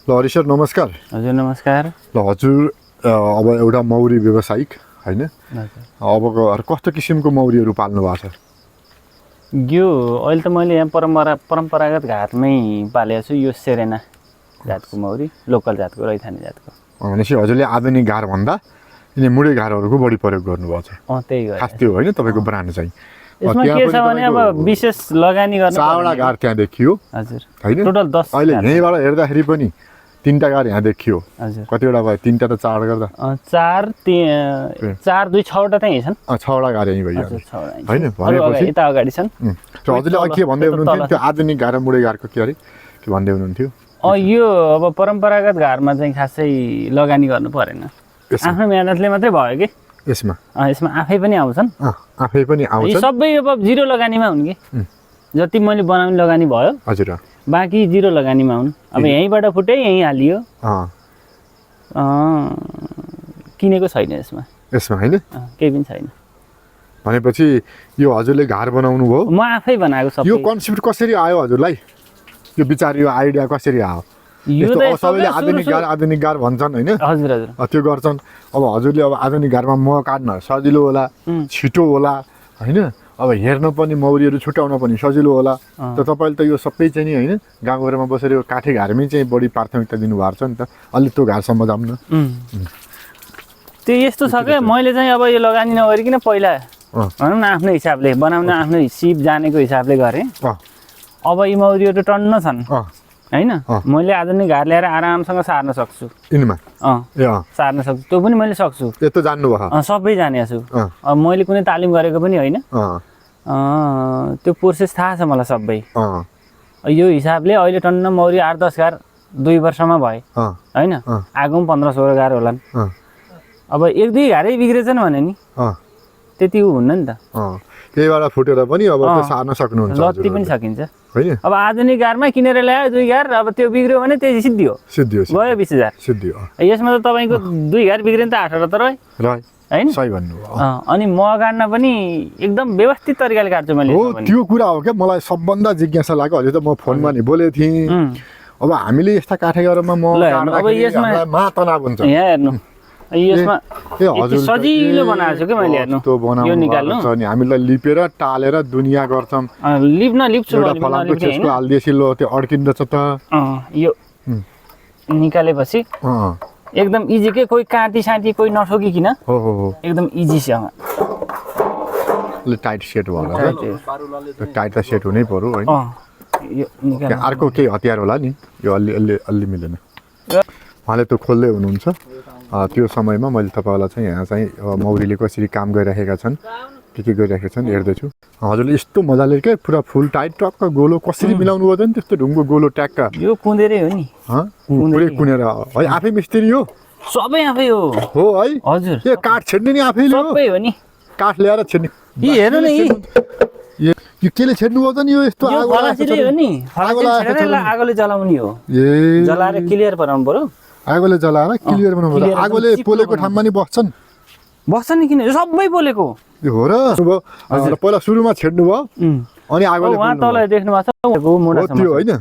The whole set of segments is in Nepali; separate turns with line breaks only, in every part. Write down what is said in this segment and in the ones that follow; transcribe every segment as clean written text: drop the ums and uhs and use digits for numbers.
ल हरि सर नमस्कार।
हजुर नमस्कार।
ल हजुर अब एउटा मौरी व्यवसायिक हैन, अबको कस्तो किसिमको मौरीहरू पाल्नु भएको छ?
यो अहिले त मैले यहाँ परम्परागत घाटमै पालेको छु। यो सेरेना जातको मौरी, लोकल जातको, रैथाने जातको।
भनेपछि हजुरले आधुनिक घार भन्दा यिनी मुडे घारहरूको बढी प्रयोग गर्नुभएको छ।
त्यही हो
खास त्यो होइन तपाईँको ब्रान्ड चाहिँ।
यसमा के छ भने अब विशेष लगानी गर्न
चारवटा घार त्यहाँ देखियो
हजुर
हैन,
टोटल 10।
अहिले यहीँबाट हेर्दाखेरि पनि 3टा घार यहाँ देखियो।
हजुर
कतिवटा भयो? 3टा त 4 गर्दा
4 2 6वटा त यही छन्।
6वटा घार यही भयो हैन।
भनेपछि यता अगाडि छन्।
र हजुरले अघि के भन्दै हुनुहुन्थ्यो त्यो आधुनिक घार र मुडे घारको के अरे के भन्दै हुनुहुन्थ्यो?
यो अब परम्परागत घारमा चाहिँ खासै लगानी गर्नु परेन, आफ्नो मेहनतले मात्रै भयो कि
यसमा
आफै पनि आउँछन्।
आफै पनि आउँछन्।
सबै अब जिरो लगानीमा हुन् कि जति मैले बनाउने लगानी भयो
हजुर,
बाँकी जिरो लगानीमा हुन्। अब यहीँबाट फुटे यहीँ हालियो, किनेको छैन यसमा
हैन,
केही पनि छैन।
भनेपछि यो हजुरले घार बनाउनु भयो?
म आफै बनाएको सबै।
यो कन्सेप्ट कसरी आयो हजुरलाई? यो विचार, यो आइडिया कसरी आयो?
यो त
सबैले आधुनिक घार भन्छन् हैन?
हजुर हजुर
त्यो गर्छन्। अब हजुरले अब आधुनिक घारमा मह काट्न सजिलो होला, छिटो होला हैन, अब हेर्न पनि मौरीहरू छुट्याउन पनि सजिलो होला। त तपाईँले त यो सबै चाहिँ नि हैन गाउँघरमा बसेर यो काठे घारमै चाहिँ बढी प्राथमिकता दिनुभएको छ नि त। अलि त्यो घारसम्म जाऊँ न।
त्यो यस्तो छ क्या, मैले चाहिँ अब यो लगानी नगरिकन पहिला भनौँ न आफ्नो हिसाबले बनाउन, आफ्नो सिप जानेको हिसाबले गरेँ। अब यी मौरीहरू टन्न छन् हैन, मैले आधुनिक घार ल्याएर आरामसँग सार्न सक्छु
यिनमा।
सार्न सक्छु, त्यो पनि मैले सक्छु।
यस्तो जान्नु भयो?
सबै जानेको छु। अब मैले कुनै तालिम गरेको पनि होइन, त्यो प्रोसेस थाहा छ मलाई सबै। यो हिसाबले अहिले टन्न मौरी 8-10 घार 2 वर्षमा भए हैन, आगोमा 15-16 घार होलान्। अब 1-2 घारै बिग्रेछन् भने नि त्यति हुन्न नि त।
त्यहीबाट फुटेर पनि अब त्यो सार्न सक्नुहुन्छ?
जति पनि सकिन्छ
हैन।
अब आधुनिक घारमा किनेर ल्यायो 2 घार, अब त्यो बिग्रियो भने त्यही सिद्धियो गयो 20,000
सिद्धियो।
यसमा त तपाईँको 2 घार बिग्रियो नि त 8 त रह्यो हैन।
सही भन्नुभयो।
अनि म गाड्न पनि एकदम व्यवस्थित तरिकाले काट्छु मैले।
हो त्यो कुरा हो क्या, मलाई सबभन्दा जिज्ञासा लाग्यो। अहिले त म फोनमा नि बोलेको थिएँ। अब हामीले यस्ता काठे घरमा म
अब यसमा
तनाव हुन्छ।
यहाँ हेर्नु, यसमा सजिलो बनाएको छु कि मैले। हेर्नु यो निकाल्नु
नि, हामीलाई लिपेर टालेर दुनिया गर्छौँ।
लिप्छु
फलामको छेसको हाल्दिएपछि लो त्यो अड्किन्छ त।
यो निकालेपछि एकदम इजी के, कोही काटी साटी कोही नठोकिकन एकदम इजीसँग।
टाइट सेट भयो, टाइट त सेट हुनै पर्यो हैन।
यो निकाल्नु
अर्को केही हतियार होला नि, यो अलि मिलेन। उहाँले त्यो खोल्दै हुनुहुन्छ। त्यो समयमा मैले तपाईँलाई चाहिँ यहाँ चाहिँ मौरीले कसरी काम गरिरहेका छन्, के गरिरहेका छन् हेर्दैछु। हजुरले यस्तो मजाले क्या पुरा फुल टाइट टक्क गोलो कसरी मिलाउनु भयो नि, त्यस्तो ढुङ्गो गोलो ट्याक्क?
यो कुँदेरै हो नि,
पुरै कुनेर है? आफै मिस्त्री हो?
सबै आफै हो
है?
हजुर।
यो काठ छेड्ने नि आफैले हो?
सबै हो नि,
काठ ल्याएर छेड्ने।
हेर्नु न
यो केले छेड्नु भयो त नि? यो यस्तो
आगोले जलाउने हो, जलाएर क्लियर बनाउनु पर्यो।
आगोले जलाएर क्लियर बनाउनु पर्यो? आगोले पोलेको ठाउँमा नि बस्छन्
नि किन? सबै पोलेको
हो र? पहिला सुरुमा छेड्नु भयो अनि आगोले
वहाँ तल देख्नु भएको छ
त्यो होइन?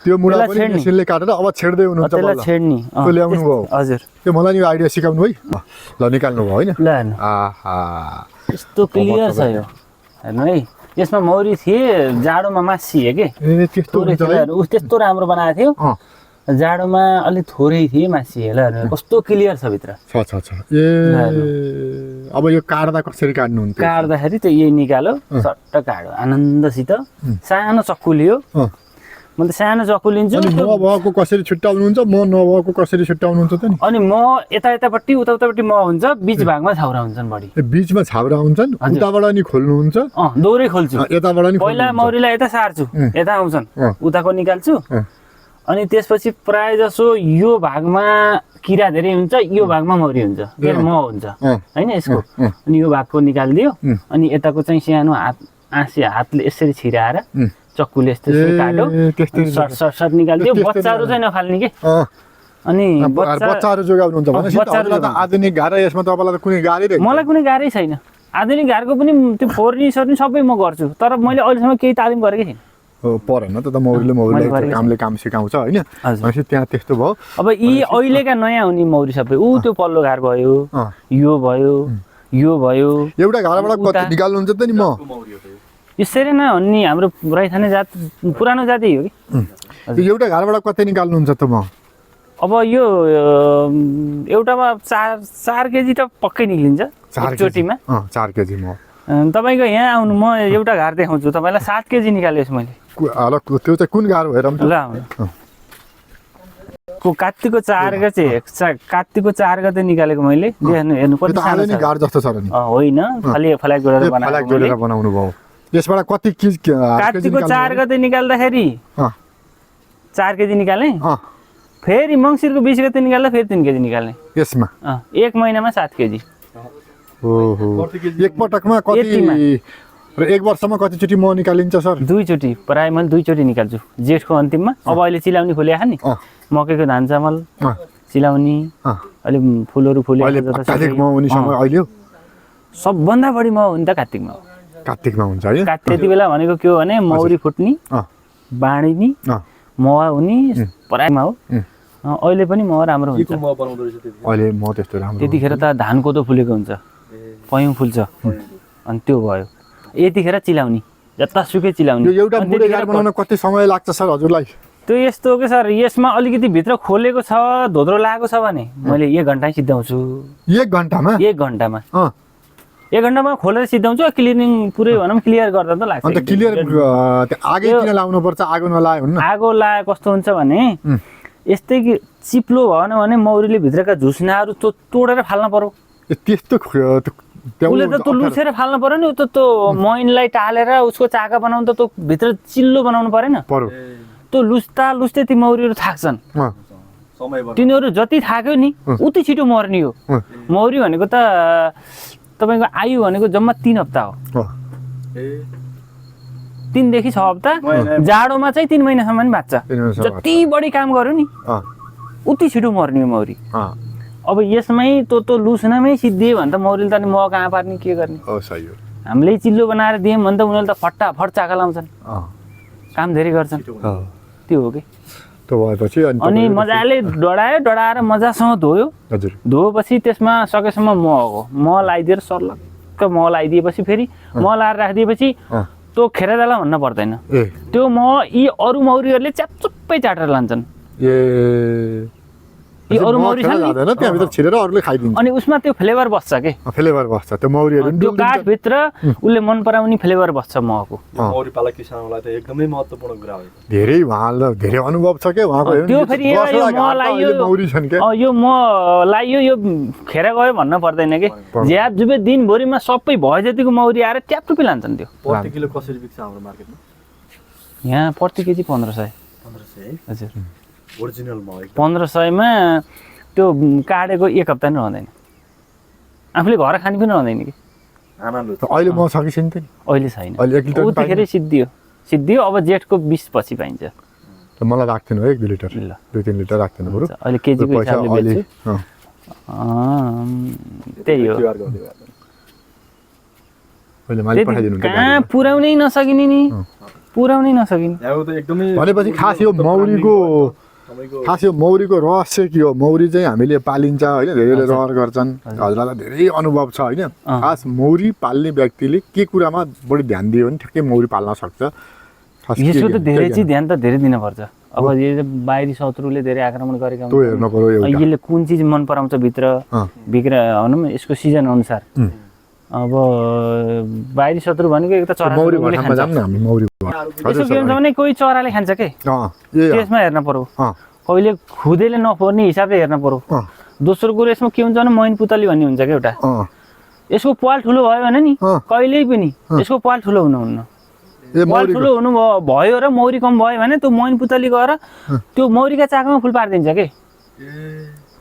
त्यो मुढा पनि मेसिनले काटेर अब छेड्दै हुनुहुन्छ
छेड्ने
ल्याउनु भयो?
हजुर।
त्यो मलाई नि आइडिया सिकाउनु है। ल निकाल्नु भयो होइन?
यस्तो क्लियर छ यो, हेर्नु है। यसमा मौरी थिए, जाडोमा मासिए के, त्यस्तो राम्रो बनाएको थियो। जाडोमा अलिक थोरै थिए, मासिए। ल कस्तो क्लियर छ भित्र।
अब यो काट्दा कसरी काट्नुहुन्थ्यो?
काट्दाखेरि त यही निकाल्यो, सट्ट काट्यो आनन्दसित। सानो चक्कु लियो, म त सानो चक्कु लिन्छु।
नभएको कसरी छुट्याउनुहुन्छ? म नभएको कसरी छुट्याउनुहुन्छ त नि?
अनि म यतापट्टि उतापट्टि म हुन्छ, बिच भागमा छाउरा हुन्छन् बढी।
बिचमा छाउरा हुन्छन्, उताबाट नि खोल्नुहुन्छ?
दोहोरै खोल्छु,
यताबाट नि।
पहिला मौरीलाई यता सार्छु, यता आउँछन्, उताको निकाल्छु। अनि त्यसपछि प्राय जसो यो भागमा किरा धेरै हुन्छ, यो भागमा मौरी हुन्छ, म हुन्छ हैन यसको। अनि यो भागको निकालिदियो, अनि यताको चाहिँ सानो हातले यसरी छिराएर चक्कुले यस्तो काट्यो, सर्ट निकालिदियो। बच्चाहरू चाहिँ नफाल्ने के। अनि
बच्चाहरू जोगाउनुहुन्छ भने आधुनिक घार यसमा तपाईँलाई त कुनै गाह्रै?
मलाई कुनै गाह्रै छैन। आधुनिक घारको पनि त्यो फोर्नी सर्नी सबै म गर्छु, तर मैले अहिलेसम्म केही तालिम गरेकै छैन।
परेन त मौरीलाई कामले काम सिकाउँछ होइन भनेपछि त्यहाँ त्यस्तो भयो।
अब यी अहिलेका नयाँ हुने मौरी सबै त्यो पल्लो घार भयो, यो भयो, यो भयो।
एउटा घरबाट कति निकाल्नुहुन्छ त नि म
यो सेरेना भन्ने हाम्रो रैथाने जात पुरानो जाति हो कि।
एउटा घरबाट कति निकाल्नुहुन्छ त म?
अब यो एउटामा 4 केजी त पक्कै निक्लिन्छ एकचोटिमा।
4 केजी म
तपाईँको यहाँ आउनु, म एउटा घार देखाउँछु तपाईँलाई। 7 केजी निकालेछु मैले।
त्यो चाहिँ कुन घार भएर
ल कात्तिकको 4 गते निकालेको मैले। हेर्नु कति सानो छ।
घार जस्तो छ र नि?
होइन, फल्याक जोडेर
बनाउनु भयो। यसबाट कति केजी?
कात्तिकको 4 गते निकाल्दाखेरि 4 केजी निकाल्ने, फेरि मङ्सिरको 20 गते निकाल्दा फेरि 3 केजी निकाल्ने।
यसमा
1 महिनामा 7 केजी।
एक पटकमा कति र एक वर्षमा कतिचोटि मह निकालिन्छ सर?
2 चोटि, प्रायः मैले 2 चोटि निकाल्छु जेठको अन्तिममा। अब अहिले चिलाउने फुलेको नि, मकैको धान चामल चिलाउने, अहिले फुलहरू फुले सबभन्दा बढी मह हुन्छ
कात्तिकमा हुन्छ है।
त्यति बेला भनेको के हो भने मौरी फुट्ने, बाँडिने, मह हुने प्रायमा हो। अहिले पनि मह राम्रो हुन्छ।
अहिले मह त्यस्तो राम्रो।
त्यतिखेर त धान कोदो फुलेको हुन्छ, पयौँ फुल्छ, अनि त्यो भयो। यतिखेर चिलाउने, जतासुकै चिलाउने।
एउटा मुढे घार बनाउन कति समय लाग्छ सर हजुरलाई?
त्यो यस्तो हो कि सर, यसमा अलिकति भित्र खोलेको छ, धोद्रो लागेको छ भने मैले 1 घन्टा सिद्धाउँछु।
1 घन्टामा?
1 घन्टामा 1 घन्टामा खोलेर सिद्धाउँछु। क्लिनिङ पुरै भनौँ क्लियर गर्दा त लाग्छ।
अन्त क्लियर आगै किन लाउनु पर्छ? आगो नलाए हुन्न?
आगो लाए कस्तो हुन्छ भने यस्तै कि चिप्लो भएन भने मौरीले भित्रका झुस्नाहरू तोडेर फाल्न पर्यो।
त्यस्तो
उसले त त्यो लुसेर फाल्न पर्यो नि। त्यो मैनलाई टालेर उसको चाका बनाउनु त त्यो भित्र चिल्लो बनाउनु परेन? त्यो लुस्दै ती मौरीहरू थाक्छन्। तिनीहरू जति थाक्यो नि उति छिटो मर्ने हो। मौरी भनेको त तपाईँको आयु भनेको जम्मा 3 हप्ता हो। 3 देखि 6 हप्ता। जाडोमा चाहिँ 3 महिनासम्म नि बाँच्छ। जति बढी काम गर्यो नि उति छिटो मर्ने हो मौरी। अब यसमै त्यो लुस्नामै सिद्धियो भने त मौरीले त मह कहाँ पार्ने, के गर्ने? हामीले चिल्लो बनाएर दियौँ भने त उनीहरूले त फटाफट चाका लाउँछन्, काम धेरै गर्छन्। त्यो हो कि। अनि मजाले डढाएर मजासँग धोयो। धोएपछि त्यसमा सकेसम्म मह लगाइदिएर सर्लक्क मह लगाइदिएपछि फेरि मह लगाएर राखिदिएपछि त्यो खेरेदालाई भन्न पर्दैन। त्यो मह यी अरू मौरीहरूले च्याप्चुप्पै चाटेर लान्छन्। यी अरू मौरी छन् अनि उसमा त्यो फ्लेभर बस्छ के?
फ्लेभर बस्छ त्यो मौरीहरू।
त्यो काठभित्र उसले मन पराउने फ्लेभर बस्छ महको।
मौरी पालक किसानलाई त एकदमै महत्त्वपूर्ण कुरा हो।
धेरै उहाँलाई धेरै अनुभव छ के उहाँको?
त्यो फेरि
मौरी छन् के?
यो मह लाइयो, यो खेर गयो भन्न पर्दैन के? ज्याप जुबे दिनभरिमा सबै भए जतिको मौरी आएर ट्यापटुपी लान्छन्। त्यो
प्रति किलो कसरी बिक्छ हाम्रो मार्केटमा?
यहाँ प्रति केजी 1500। हजुर,
ओरिजिनल मह
1500मा त्यो काटेको 1 हप्ता नि रहँदैन। आफूले घर खाने पनि रहँदैन कि।
अहिले मह छ कि छैन त?
अहिले छैन,
उतिखेरै
सिद्धियो। अब जेठको 20 पछि पाइन्छ।
मलाई राख्दिनु 1-2 लिटर, 2-3 लिटर राख्दिनु बरु।
अहिले केजीको हिसाबले बेच्छु। त्यही हो। कहाँ पुर्याउनै नसकिने नि, पुर्याउनै नसकिने।
भनेपछि खास यो मौरीको रहस्य के हो? मौरी चाहिँ हामीले पालिन्छ होइन, धेरैले रहर गर्छन्। हजुरलाई धेरै अनुभव छ होइन। खास मौरी पाल्ने व्यक्तिले के कुरामा बढी ध्यान दियो भने ठ्याक्कै मौरी पाल्न सक्छ?
यसको त धेरै चाहिँ ध्यान त धेरै दिनुपर्छ। अब यो बाहिरी शत्रुले धेरै आक्रमण गरेका
हुन्छ,
यसले कुन चिज मन पराउँछ भित्र भनौँ यसको सिजन अनुसार। अब बाहिरी शत्रु भनेको एक त चरा भने कोही चराले खान्छ के, त्यसमा हेर्न पर्यो। कहिले खुदैले नफोर्ने हिसाबले हेर्न पर्यो। दोस्रो कुरो यसमा के हुन्छ भने मैन पुतली भन्ने हुन्छ क्या एउटा। यसको पाल ठुलो भयो भने नि कहिल्यै पनि यसको पाल ठुलो हुनुहुन्न। पाल ठुलो हुनु भयो र मौरी कम भयो भने त्यो मैन पुतली गएर त्यो मौरीका चाकामा फुल पारिदिन्छ के।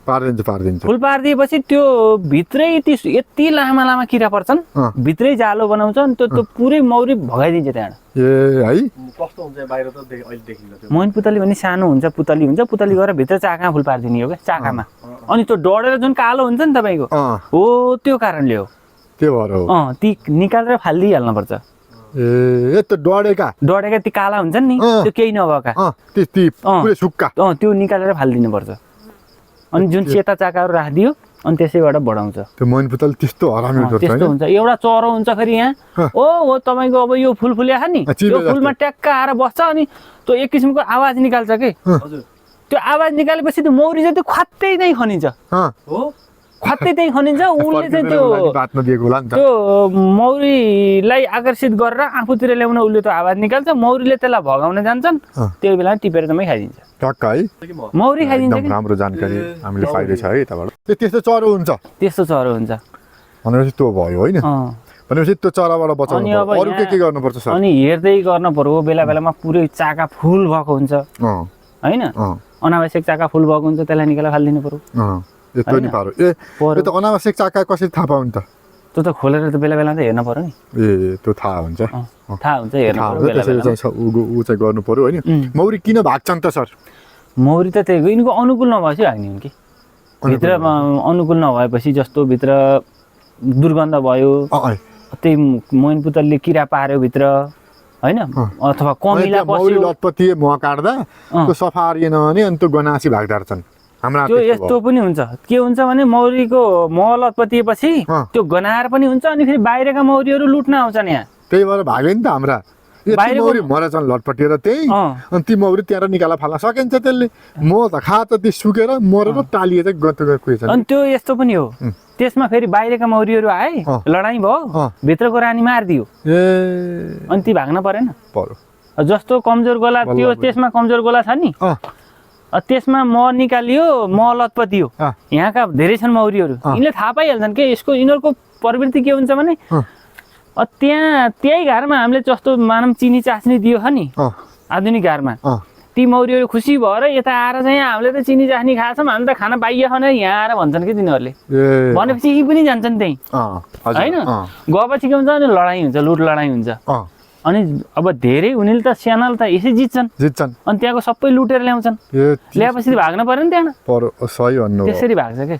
पारिदिन्छ।
फुल पारिदिएपछि त्यो भित्रै यति लामा लामा किरा पर्छन्, भित्रै जालो बनाउँछन्, त्यो पुरै मौरी भगाइदिन्छ त्यहाँबाट।
कस्तो हुन्छ बाहिर त अहिले देखिन्छ।
मैन पुतली भन्ने सानो हुन्छ, पुतली हुन्छ, पुतली गएर भित्र चाकामा फुल पारिदिने हो क्या, चाकामा। अनि त्यो डढेर जुन कालो हुन्छ नि तपाईँको, हो त्यो कारणले हो।
त्यो भएर हो।
ती निकालेर फालिदिइहाल्नुपर्छ।
ए त्यो डढेका
डढेका ती काला हुन्छन् नि त्यो केही नभएका
ती पुरै सुक्का
त्यो निकालेर फालिदिनु पर्छ अनि जुन सेता चाकाहरू राखिदियो अनि त्यसैबाट बढाउँछ
त्यो मैनपुतल त्यस्तो हरामी हुन्छ
त्यस्तो हुन्छ एउटा चरो हुन्छ फेरि यहाँ हो तपाईँको अब यो फुल फुल्या नि यो फुलमा ट्याक्क आएर बस्छ अनि त्यो एक किसिमको आवाज निकाल्छ के
हजुर
त्यो आवाज निकालेपछि त्यो मौरी चाहिँ त्यो ख्वात्तै नै खनिन्छ
हो
ख्वात्तै त्यही खनिन्छ उसले चाहिँ त्यो मौरीलाई आकर्षित गरेर आफूतिर ल्याउन उसले त्यो आवाज निकाल्छ मौरीले त्यसलाई भगाउन जान्छन् त्यो बेला टिपेर जम्मै खाइदिन्छ
टक्क है
मौरी खाइदिन्छ
एकदम राम्रो जानकारी हामीले पाइरहेछ है यताबाट त्यस्तो चरो हुन्छ
त्यस्तो चरो हुन्छ
भनेपछि त्यो भयो होइन भनेपछि त्यो चराबाट बचाउनु अरु के गर्नुपर्छ सर
अनि हेर्दै गर्न पर्यो बेला बेलामा पुरै चाका फुल भएको हुन्छ हैन अनावश्यक चाका फुल भएको हुन्छ त्यसलाई निकालेर फालिदिनु पर्यो
यस्तो नि पारो ए यो त अनावश्यक चाका कसरी थाहा पाउनु त
त्यो त खोलेर त बेला बेला त हेर्न पर्यो नि
ए त्यो थाहा हुन्छ
थाहा हुन्छ हेर्न पर्यो
त्यसरी चाहिँ उ चाहिँ गर्नु पर्यो हैन मौरी किन भाग्छन् त सर
मौरी त त्यही यिनको अनुकूल नभएपछि भाग्ने हुन् कि भित्र अनुकूल नभएपछि जस्तो भित्र दुर्गन्ध भयो त्यही मैनपुतलले किरा पार्यो भित्र हैन अथवा कमिला
मौरी लतपति मह काट्दा त्यो सफा आरिएन भने अनि त्यो गनासी भाग्दार्छन्
हाम्रो त्यो यस्तो पनि हुन्छ के हुन्छ भने मौरीको मह लतपतिएपछि त्यो गनाएर पनि हुन्छ अनि फेरि बाहिरका मौरीहरू लुट्न आउँछन् यहाँ
त्यही भएर भागे नि त हाम्रा यति मौरी मरेछन् लटपटिएर त्यही अनि ती मौरी त्यहाँ निकाला फाल्न सकिन्छ त्यसले म त खा त ती सुकेर मरेर टालिए चाहिँ गएछन्
अनि त्यो यस्तो पनि हो त्यसमा फेरि बाहिरका मौरीहरू आए लडाइँ भयो भित्रको रानी मारिदियो अनि ती भाग्न परेन जस्तो कमजोर गोला त्यो त्यसमा कमजोर गोला छ नि त्यसमा मह निकालियो मह लतपति हो यहाँका धेरै छन् मौरीहरू यिनले थाहा पाइहाल्छन् के यसको यिनीहरूको प्रवृत्ति के हुन्छ भने त्यही घरमा हामीले जस्तो मानव चिनी चास्नी दियो नि आधुनिक घरमा ती मौरीहरू खुसी भएर यता आएर चाहिँ हामीले त चिनी चास्नी खाएछौँ हामी त खाना पाइयो भने यहाँ आएर भन्छन् कि तिनीहरूले भनेपछि यी पनि जान्छन् त्यही होइन गएपछि के हुन्छ भने लडाइँ हुन्छ लुट लडाइँ हुन्छ अनि अब धेरै उनीहरूले त सानाले त यसै जित्छन् अनि त्यहाँको सबै लुटेर ल्याउँछन् ल्याएपछि भाग्न पर्यो नि त्यहाँ त्यसरी भाग्छ के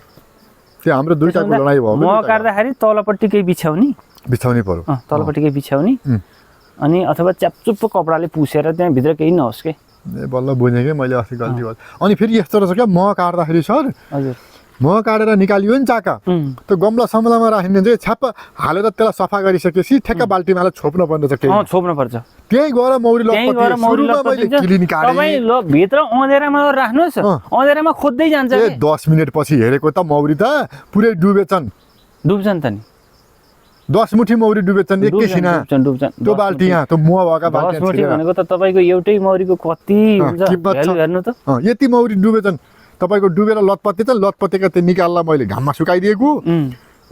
त्यो हाम्रो दुईटाको लडाइँ भयो
मह काट्दाखेरि तलपट्टि केही
बिछाउनै पर्यो
तलपट्टि केही बिछाउने अनि अथवा च्यापचुप्पो कपडाले पुसेर त्यहाँ भित्र केही नहोस् के
बल्ल बुझेँ कि मैले अस्ति गल्ती गरेँ अनि फेरि यस्तो रहेछ क्या मह काट्दाखेरि सर
हजुर
मह काटेर निकालियो नि चाका त्यो गमला समलामा राखिने चाहिँ छ्याप्प हालेर त्यसलाई सफा गरिसकेपछि ठेक्का बाल्टीमा हालेर छोप्न पर्छ
छोप्नु पर्छ
त्यही गएर मौरी
भित्र अँधेरामा राख्नुहोस् अँधेरामा खोज्दै जान्छ
10 मिनट पछि हेरेको त मौरी त पुरै डुबेछन्
त नि
10 मुठी मौरी डुबेछन् एकैछिना त्यो बाल्टी यहाँ त्यो मुह भएका बाल्टी
10 मुठी भनेको त तपाईको एउटै मौरीको कति हुन्छ भ्यालु हेर्नु त
यति मौरी डुबेछन् तपाईको डुबेर लतपत्ते त लतपत्तेका त्यो निकाल्ला मैले घाममा सुकाइदिएको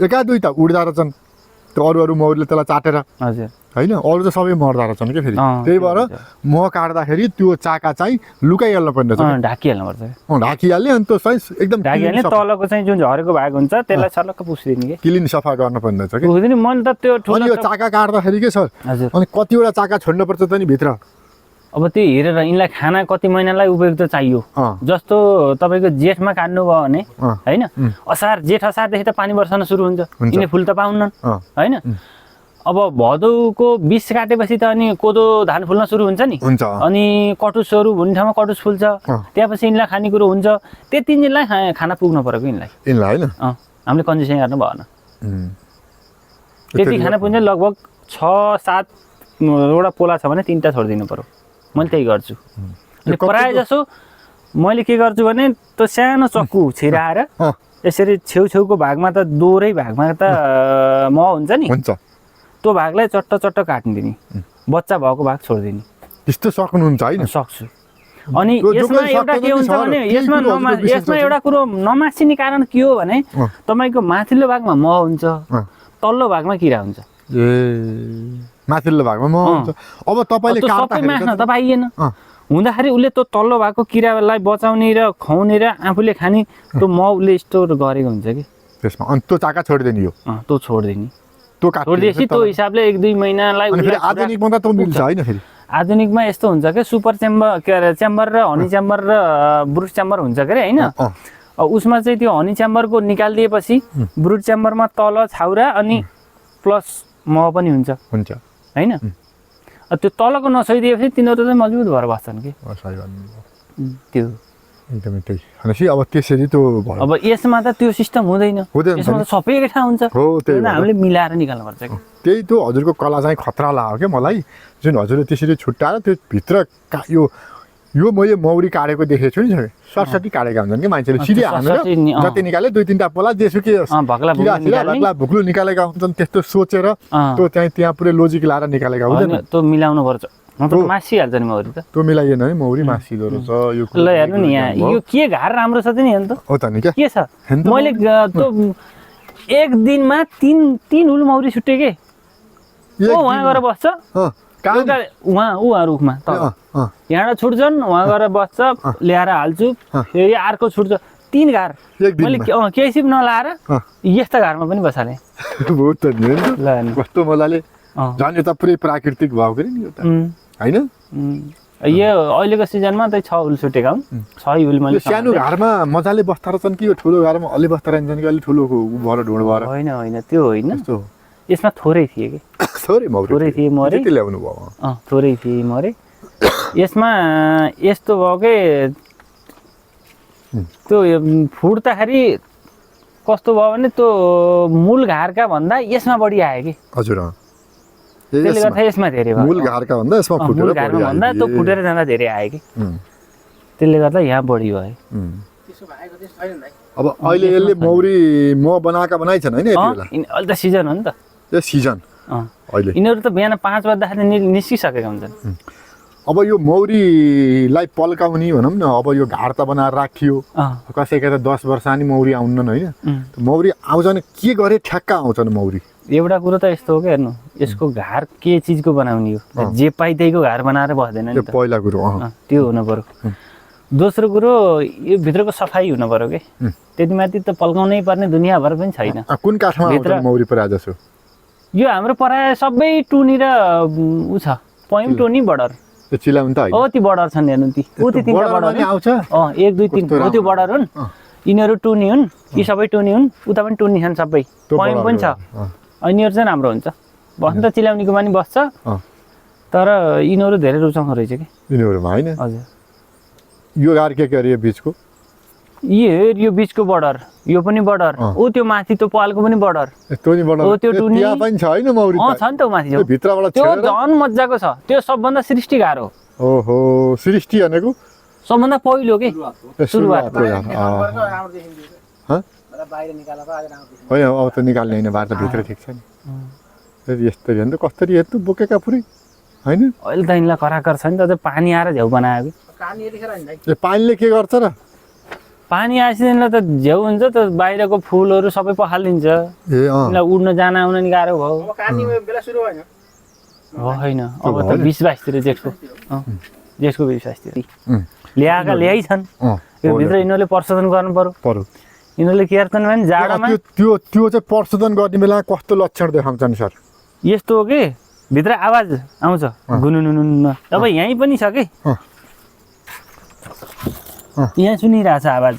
एका दुईटा उड्दा रहेछन् त्यो अरू मौरीले त्यसलाई चाटेर
हजुर
हैन अरू त सबै मर्दा रहेछन् के फेरि त्यही भएर मह काट्दाखेरि त्यो चाका चाहिँ लुकाइहाल्नु पर्ने रहेछ
ढाकिहाल्नु पर्छ
ढाकिहाल्ने अनि त्यो चाहिँ एकदम
ढाकिहाल्ने तलको चाहिँ जुन झरेको भाग हुन्छ त्यसलाई सर्लक्क पुस्दिने के
क्लिन सफा गर्नु पर्ने रहेछ के
पुस्दिने मन त त्यो
ठुलो यो चाका काट्दाखेरि के सर
हजुर
अनि कतिवटा चाका छोड्नु पर्छ त नि भित्र
अब त्यो हेरेर यिनलाई खाना कति महिनालाई उपयुक्त चाहियो जस्तो तपाईको जेठमा काट्नु भयो भने हैन असार जेठ असारदेखि त पानी वर्षन सुरु हुन्छ यिनले फुल त पाउन्नन् हैन अब भदौको 20 काटेपछि त अनि कोदो धान फुल्न सुरु हुन्छ नि अनि कटुसहरू हुने ठाउँमा कटुस फुल्छ त्यसपछि यिनलाई खानेकुरो हुन्छ त्यति दिनलाई खाना पुग्नु पर्यो यिनलाई
हैन
हामीले कन्जेसन गर्नु भएन त्यति खाना पुग्छ लगभग 6-7 वटा पोला छ भने 3टा छोडिदिनु पर्यो मैले त्यही गर्छु अनि प्राय जसो मैले के गर्छु भने त्यो सानो चक्कु छिराएर यसरी छेउछेउको भागमा त दोरै भागमा त मह हुन्छ नि त्यो भागलाई चट्ट चट्ट काट्दिने बच्चा भएको भाग छोडिदिने
त्यस्तो सक्नुहुन्छ हैन
सक्छु अनि यसमा एउटा के हुन्छ भने यसमा एउटा कुरो नमासिने कारण के हो भने तपाईको माथिल्लो भागमा मह हुन्छ तल्लो भागमा किरा हुन्छ
माथिल्लो भागमा मह हुन्छ अब तपाईले
काट्दाखेरि मास्न त पाइएन हुँदाखेरि उसले त्यो तल्लो भागको किरालाई बचाउने र खुवाउने र आफूले खाने त्यो मह उसले स्टोर गरेको हुन्छ कि
त्यसमा अनि त्यो चाका छोडिदिने हो
त्यो छोडिदिने
त्यो काट्दिएपछि
त्यो हिसाबले 1-2 महिनालाई
आधुनिकमा त त्यो मिल्छ हैन फेरि
आधुनिकमा यस्तो हुन्छ के सुपर च्याम्बर के अरे च्याम्बर र हनी च्याम्बर र ब्रुट च्याम्बर हुन्छ के हैन उसमा चाहिँ त्यो हनी च्याम्बरको निकालिदिएपछि ब्रुट च्याम्बरमा तल छाउरा अनि प्लस मह पनि हुन्छ
हैन
त्यो तलको नसोइदिएपछि तिनीहरू चाहिँ मजबुत भएर बस्छन् कि
सही भन्नुभयो
त्यो
एकदमै त्यही भनेपछि अब त्यसरी त्यो भयो
अब यसमा त त्यो सिस्टम हुँदैन
हुँदैन
यसमा त सबै एकै ठाउँ हुन्छ
हो त्यही
त्यसलाई हामीले मिलाएर निकाल्नुपर्छ कि
त्यही त हजुरको कला चाहिँ खतरा लाग्यो क्या मलाई जुन हजुरले त्यसरी छुट्याएर त्यो भित्र यो मैले मौरी काटेको देखेको छु नि सरसटी काटेका हुन्छन् कि मान्छेले सिधै हानेर जति निकाले 2-3टा पोला जेसुकै भुक्लु निकालेका हुन्छन् त्यस्तो सोचेर त्यो त्यहाँ पुरै लोजिक लाएर निकालेका हुँदैन
त्यो मिलाउनु पर्छ मासिहाल्छ नि मौरी त
त्यो मिलाइएन है मौरी मासिदो रहेछ यो
ल हेर्नु नि यहाँ यो के घार राम्रो छ त नि अन्त
हो त नि के
छ मैले त्यो एक दिनमा तीन हुल मौरी छुट्टे के वहाँ गएर बस्छ उहाँ रुखमा यहाँबाट छुट्छन् वहाँ गएर बस्छ ल्याएर हाल्छु फेरि अर्को छुट्छ 3 घार मैले केही सिप नलाएर यस्ता घारमा पनि बसालेँ
कस्तो मजाले झन् यता पुरै प्राकृतिक भाव गरे नि यो त हैन
यो अहिलेको सिजनमा त 6 हुल छुटेका हुन् 6 हुल मैले
सानो घरमा मजाले बस्ता रहेछन् कि यो ठुलो घरमा अलि बस्ता रहन्छन् कि अलि ठुलो भएर ढुँड भएर
होइन त्यो होइन यसमा थोरै थिए कि थोरै थिए मरे
ल्याउनु भयो
थोरै थिए मरे यसमा यस्तो भयो कि त्यो फुट्दाखेरि कस्तो भयो भने त्यो मूल घारका भन्दा यसमा बढी आयो कि
हजुर
त्यसले गर्दा यसमा धेरै भयो
मूल घारका भन्दा यसमा फुटेर
घारमा भन्दा त्यो फुटेर जाँदा धेरै आयो कि त्यसले गर्दा यहाँ बढी भयो
अब अहिले यसले मौरी बनाएका बनाइछन् हैन यति बेला
अहिले त सिजन हो नि त
यो सिजन अहिले
यिनीहरू त बिहान 5 बज्दाखेरि निस्किसकेका हुन्छन्
अब यो मौरीलाई पल्काउने भनौँ न अब यो घार त बनाएर राखियो कसैका त 10 वर्ष नि मौरी आउन्नन् होइन मौरी आउँछन् के गरे ठ्याक्क आउँछन् मौरी
एउटा कुरो त यस्तो हो कि हेर्नु यसको घार के चिजको बनाउने हो जे पाइ त्यहीको घार बनाएर बस्दैन नि त
पहिला कुरो
त्यो हुनु पर्यो दोस्रो कुरो यो भित्रको सफाइ हुनु पर्यो कि त्यति माथि त पल्काउनै पर्ने दुनियाँभर पनि छैन
कुन काठमा भित्र मौरी पराए जसो
यो हाम्रो प्राय सबै टुनी र उ छ पयम टुनी बर्डर
त्यो चिलाउन त
हो ती बर्डर छन् हेर्नु ती ती 3टा बर्डर
आउँछ
1 2 3 हो त्यो बर्डर हुन् यिनीहरू टुनी हुन् यी सबै टुनी हुन् उता पनि टुनी छन् सबै पयम पनि छ यिनीहरू चाहिँ राम्रो हुन्छ बस्न त चिलाउनेको पनि बस्छ तर यिनीहरू धेरै रुचाउँदो रहेछ कि
यिनीहरूमा हैन
हजुर
यो गार के अरे यो बीचको
यो बीचको बर्डर यो पनि बर्डर ओ त्यो माथि त्यो पालको पनि बर्डर
त्यो नि बर्डर
ओ त्यो टुनी
यहाँ पनि छ हैन मौरी
छ नि त माथि
त्यो भित्रबाट
त्यो झन् मज्जाको छ त्यो सबभन्दा सृष्टि गाह्रो
ओहो सृष्टि भनेको
सबभन्दा पहिलो के सुरुवात
होइन अब त निकाल्ने होइन बाहिर त भित्र ठिक छ नि यस्तो हेर्नु त कसरी हेर्नु बोकेका पुरै हैन
अहिले त यिनलाई कराकर छ नि त पानी आएर झ्याउ बनायो
कि पानीले के गर्छ र
पानी आएपछि यिनलाई त झ्याउ हुन्छ त बाहिरको फुलहरू सबै पखालिदिन्छ यिनलाई उड्न जान आउन नि गाह्रो भयो होइन अब त 20-22 तिर जेठको 20-22 तिर ल्याएका ल्याइ छन् यो भित्र यिनीहरूले प्रशोधन गर्नु पर्यो यिनीहरूले के गर्छन् भने जाडोमा
त्यो चाहिँ प्रशोधन गर्ने बेला कस्तो लक्षण देखाउँछन् सर
यस्तो हो कि भित्र आवाज आउँछ गुनुनुनु अब यहीँ पनि छ कि यहाँ सुनिरहेछ आवाज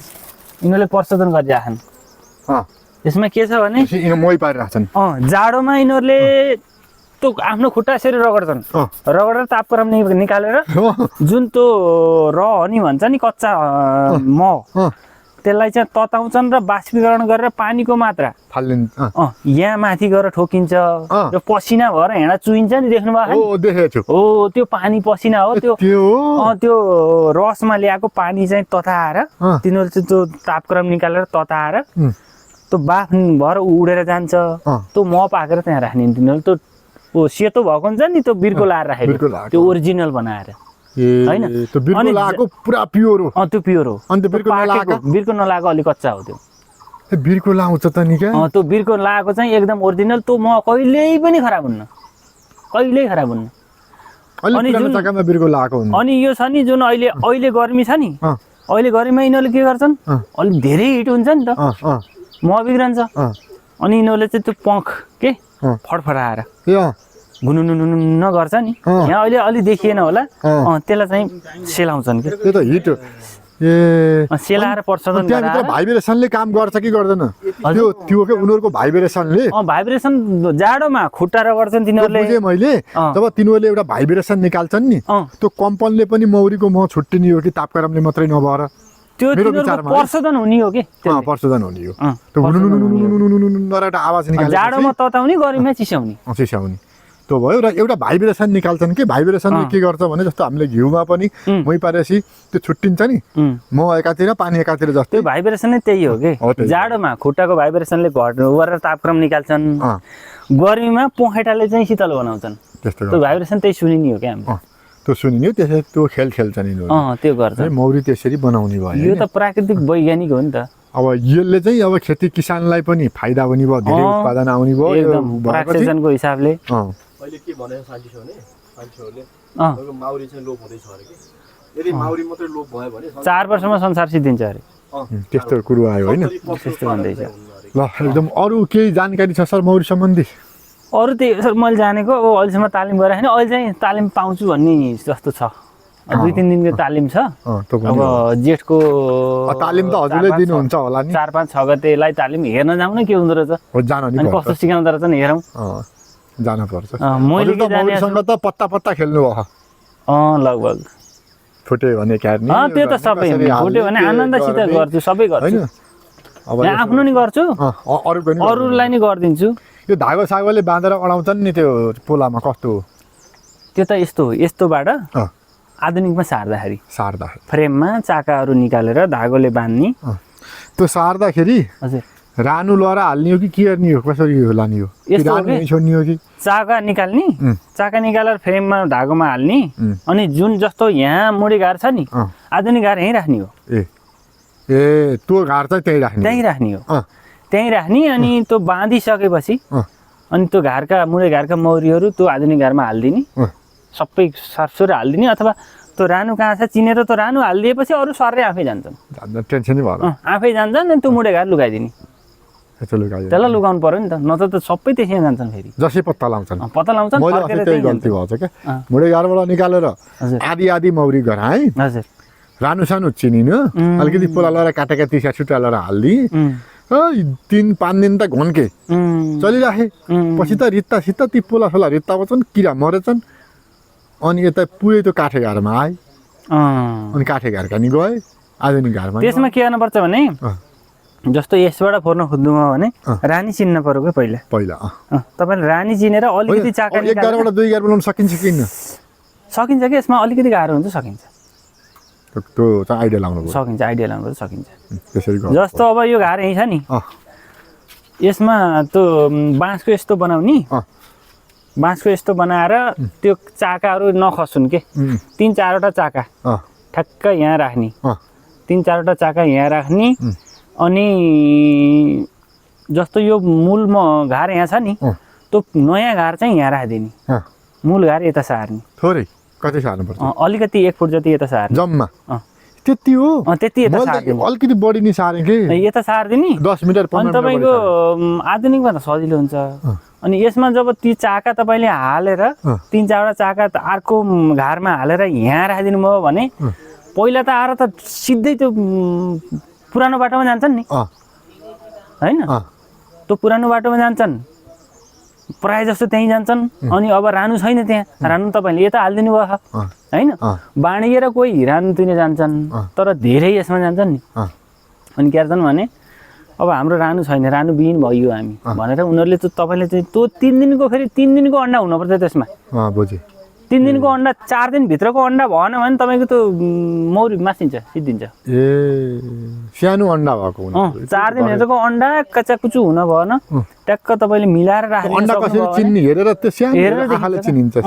यिनीहरूले प्रशोधन गरिरहेछन् यसमा के छ भने
मै पारिरहेछन्
जाडोमा यिनीहरूले त्यो आफ्नो खुट्टा यसरी रगड्छन् रगडेर तापक्रम निकालेर जुन त्यो हनी भन्छ नि कच्चा मह त्यसलाई चाहिँ तताउँछन् र बाष्पीकरण गरेर पानीको मात्रा यहाँ माथि गएर ठोकिन्छ र पसिना भएर हिँडा चुइन्छ नि देख्नुभयो हो त्यो पानी पसिना हो त्यो रसमा ल्याएको पानी चाहिँ तताएर तिनीहरू चाहिँ त्यो तापक्रम निकालेर तताएर त्यो बाफ भएर उडेर जान्छ त्यो मह पाकेर त्यहाँ राख्ने तिनीहरू त्यो सेतो भएको हुन्छ नि त्यो बिर्को लाएर राखेको त्यो ओरिजिनल बनाएर हैन
त्यो बिर्को लागेको पुरा प्योर हो
त्यो प्योर हो
अनि त्यो
बिर्को नलागेको अलि कच्चा हो त्यो
बिर्को लाउँछ त नि क्या
त्यो बिर्को लागेको चाहिँ एकदम ओरिजिनल त्यो म कहिल्यै पनि खराब हुन्न कहिल्यै खराब हुन्न
अनि जुन जग्गामा बिर्को लागेको हुन्छ
अनि यो छ नि जुन अहिले गर्मी छ नि अहिले गर्मीमा यिनीहरूले के गर्छन् अलि धेरै हिट हुन्छ नि त म बिग्रन्छ अनि यिनीहरूले चाहिँ त्यो पंख के फडफडाएर गुनुनुनु गर्छ नि यहाँ अहिले अलि देखिएन होला त्यसलाई चाहिँ सेलाउँछन् कि
त्यो त हिट ए
सेलाएर प्रशोधन
त्यहाँभित्र
गराएर
भाइब्रेसनले काम गर्छ कि गर्दैन त्यो के उनीहरूको भाइब्रेसनले
भाइब्रेसन जाडोमा खुट्टा रगड्छन् तिनीहरूले
बुझेँ मैले जब तिनीहरूले एउटा भाइब्रेसन निकाल्छन् नि त्यो कम्पनले पनि मौरीको मह छुट्टिने हो कि तापक्रमले मात्रै नभएर
त्यो तिनीहरूको प्रशोधन हुने हो कि
प्रशोधन हुने हो त्यो हुनु एउटा आवाज निकाल्छ
जाडोमा तताउने गर्मीमा चिस्याउने
चिस्याउने त्यो भयो र एउटा भाइब्रेसन निकाल्छन् कि भाइब्रेसनले के गर्छ भने जस्तो हामीले घिउमा पनि मही पारेपछि त्यो छुट्टिन्छ नि म एकातिर पानी एकातिर जस्तो
त्यो भाइब्रेसन नै त्यही हो कि जाडोमा खुट्टाको भाइब्रेसनले गरेर तापक्रम निकाल्छन् गर्मीमा पखेटाले चाहिँ शीतल बनाउँछन्
त्यस्तो
त्यो भाइब्रेसन त्यही सुनिने हो क्या हामी
त्यो सुनिने त्यसै त्यो खेल खेल्छन् यिनीहरू
त्यो गर्छ
मौरी त्यसरी बनाउने भयो
यो त प्राकृतिक वैज्ञानिक हो नि त
अब यसले चाहिँ अब खेती किसानलाई पनि फाइदा हुने भयो धेरै उत्पादन आउने भयो
एकदम प्राकृतिकको हिसाबले
अहिले के भने साइन्टिस्टहरूले माउरी चाहिँ लोप हुँदैछ अरे कि यदि माउरी मात्रै लोप भयो भने
4 वर्षमा संसार सिद्धिन्छ अरे
त्यस्तो कुरो आयो होइन
त्यस्तो भन्दैछ
ल एकदम अरू केही जानकारी छ सर मौरी सम्बन्धी
अरू त्यही सर मैले जानेको अब अहिलेसम्म तालिम गरेँ होइन अहिले चाहिँ तालिम पाउँछु भन्ने जस्तो छ 2-3 दिनको तालिम छ अब जेठको
तालिम त हजुरले दिनुहुन्छ होला नि
4-5-6 गतेलाई तालिम हेर्न जाउँ न के हुँदो रहेछ
जान नि
अनि कस्तो सिकाउँदो रहेछ नि हेरौँ
जान पर्छ
मैले के जाने
सँग त पत्ता खेल्नु भयो
लगभग
फुट्यो भने क्यार्नी
त्यो त सबै फुट्यो भने आनन्दसित गर्छु सबै गर्छु अब आफ्नो नि गर्छु अरूलाई नि गरिदिन्छु
यो धागो सागोले बाँधेर अडाउँछन् नि त्यो पोलामा कस्तो
त्यो त यस्तो हो यस्तोबाट आधुनिकमा सार्दाखेरि फ्रेममा चाकाहरू निकालेर धागोले बाँध्ने
त्यो सार्दाखेरि
हजुर
रानु लहरा हाल्ने हो कि के गर्ने हो कसरी लाने हो छोड्ने हो कि
चाका निकाल्ने चाका निकालेर फ्रेममा धागोमा हाल्ने अनि जुन जस्तो यहाँ मुडी गार छ नि आधुनिक गार यहीँ राख्ने हो
ए त्यो घार चाहिँ त्यहीँ
राख्ने हो त्यहीँ राख्ने अनि त्यो बाँधिसकेपछि अनि त्यो मुडे घारका मौरीहरू त्यो आधुनिक घारमा हालिदिने सबै साफसुर हालिदिने अथवा त्यो रानु कहाँ छ चिनेर त्यो रानु हालिदिएपछि अरू सर्रै आफै जान्छन्
टेन्सनै भयो
आफै जान्छन् अनि त्यो मुडे घार लुगाइदिने त्यसलाई लुगाउनु पर्यो नि त नत्र त सबै त्यसै जान्छन् फेरि
जसै पत्ता लाउँछन्
फर्केर
गल्ती भएछ क्या मुडे घारबाट निकालेर आधी मौरी गराएँ
हजुर
रानु सानो चिनिनु अलिकति पोला लगाएर काटेका तिसा छुट्टा लगाएर हालिदिएँ 3-5 दिन त घन्के चलिराखे पछि त रित्ता ती पोला सोला रित्ता बच्छन् किरा मरेछन् अनि यता पुरै त्यो काठे घारमा आए अनि काठे घारका नि गए आधुनिक घारमा
त्यसमा के गर्नुपर्छ भने जस्तो यसबाट फोर्न खोज्नुमा भने रानी चिन्न पर्यो कि पहिला तपाईँले रानी चिनेर अलिकति चाका
1 गारबाट 2 गार बनाउन सकिन्छ कि
सकिन्छ कि यसमा अलिकति गाह्रो हुन्छ सकिन्छ
त्यो चाहिँ आइडिया लाउनु
सकिन्छ जस्तो अब यो घार यही छ नि यसमा त्यो बाँसको यस्तो बनाउने बाँसको यस्तो बनाएर त्यो चाकाहरू नखसुन् के 3-4वटा चाका ठ्याक्क यहाँ राख्ने 3-4वटा चाका यहाँ राख्ने अनि जस्तो यो मूल घार यहाँ छ नि त्यो नयाँ घार चाहिँ यहाँ राखिदिने मूल घार यता सार्ने
थोरै कति सार्नु पर्छ
अलिकति 1 फुट जति यता सार्ने
जम्मा त्यति हो
त्यति यता सार्दिने
अलिकति बढी नि सारे के
यता सार्दिने
10 मिटर 15
अनि तपाईँको आधुनिकमा त सजिलो हुन्छ अनि यसमा जब ती चाका तपाईँले हालेर 3-4वटा चाका अर्को घारमा हालेर यहाँ राखिदिनु भयो भने पहिला त आएर त सिधै त्यो पुरानो बाटोमा जान्छन् नि होइन त्यो पुरानो बाटोमा जान्छन् प्राय जस्तो त्यहीँ जान्छन् अनि अब रानु छैन त्यहाँ रानु तपाईँले यता हालिदिनु भयो होइन बाँडिएर कोही रानु तिर्न जान्छन् तर धेरै यसमा जान्छन् नि अनि के गर्छन् भने अब हाम्रो रानु छैन रानु बिहीन भयो हामी भनेर उनीहरूले त तपाईँले चाहिँ त्यो 3 दिनको फेरि 3 दिनको अन्डा हुनुपर्छ त्यसमा
बुझेँ
3 दिनको अन्डा 4 दिनभित्रको अन्डा भएन भने तपाईँको त्यो मौरी मासिन्छ सिद्धिन्छ
सानो अन्डा भएको
4 दिनभित्रको अन्डा कचाकुचु हुन भएन ट्याक्क तपाईँले मिलाएर राख्नु
अन्डा कसरी चिन्ने हेरेर त्यो सानो आँखाले चिनिन्छ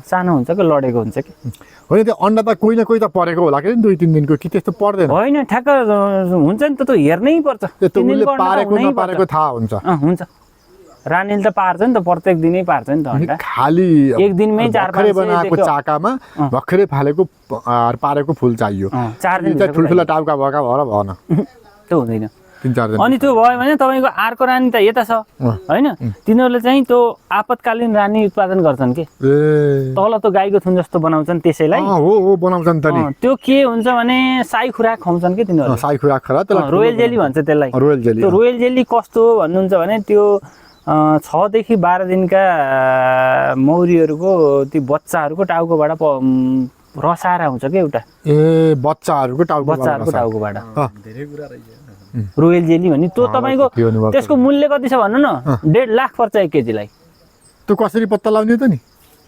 सानो हुन्छ कि लडेको हुन्छ कि
होइन त्यो अन्डा त कोही न कोही त परेको होला कि 2-3 दिनको कि त्यस्तो पर्दैन
होइन ठ्याक्क हुन्छ नि त त्यो हेर्नै पर्छ
पारेको नपारेको थाहा हुन्छ
रानीले त पार्छ नि त प्रत्येक दिनै पार्छ नि त अन्डा
खाली
एक दिनमै 4-5
बनाएको चाकामा भर्खरै फालेको पारेको फुल चाहियो
4 दिन
ठुल्ठुला टाउका भएका भएर भएन
त्यो हुँदैन
3-4 जना
अनि त्यो भयो भने तपाईँको अर्को रानी त यता छ होइन तिनीहरूले चाहिँ त्यो आपतकालीन रानी उत्पादन गर्छन् के
ए
तल त गाईको थुन जस्तो बनाउँछन् त्यसैलाई
हो बनाउँछन् त नि
त्यो के हुन्छ भने साई खुराक खुवाउँछन् कि तिनीहरूले
साई खुराक खरा त्यसलाई
रोयल जेली भन्छ त्यसलाई
रोयल जेली
त्यो रोयल जेली कस्तो हो भन्नुहुन्छ भने त्यो 6 देखि 12 दिनका मौरीहरूको त्यो बच्चाहरूको टाउकोबाट रसाएर आउँछ के एउटा
ए बच्चाहरूको
टाउकोबाट
धेरै कुरा रहेछ
रोयल जेली भन्ने त्यो तपाईँको त्यसको मूल्य कति छ भन्नु न 1.5 लाख पर्छ 1 केजीलाई
त्यो कसरी पत्ता लगाउने त नि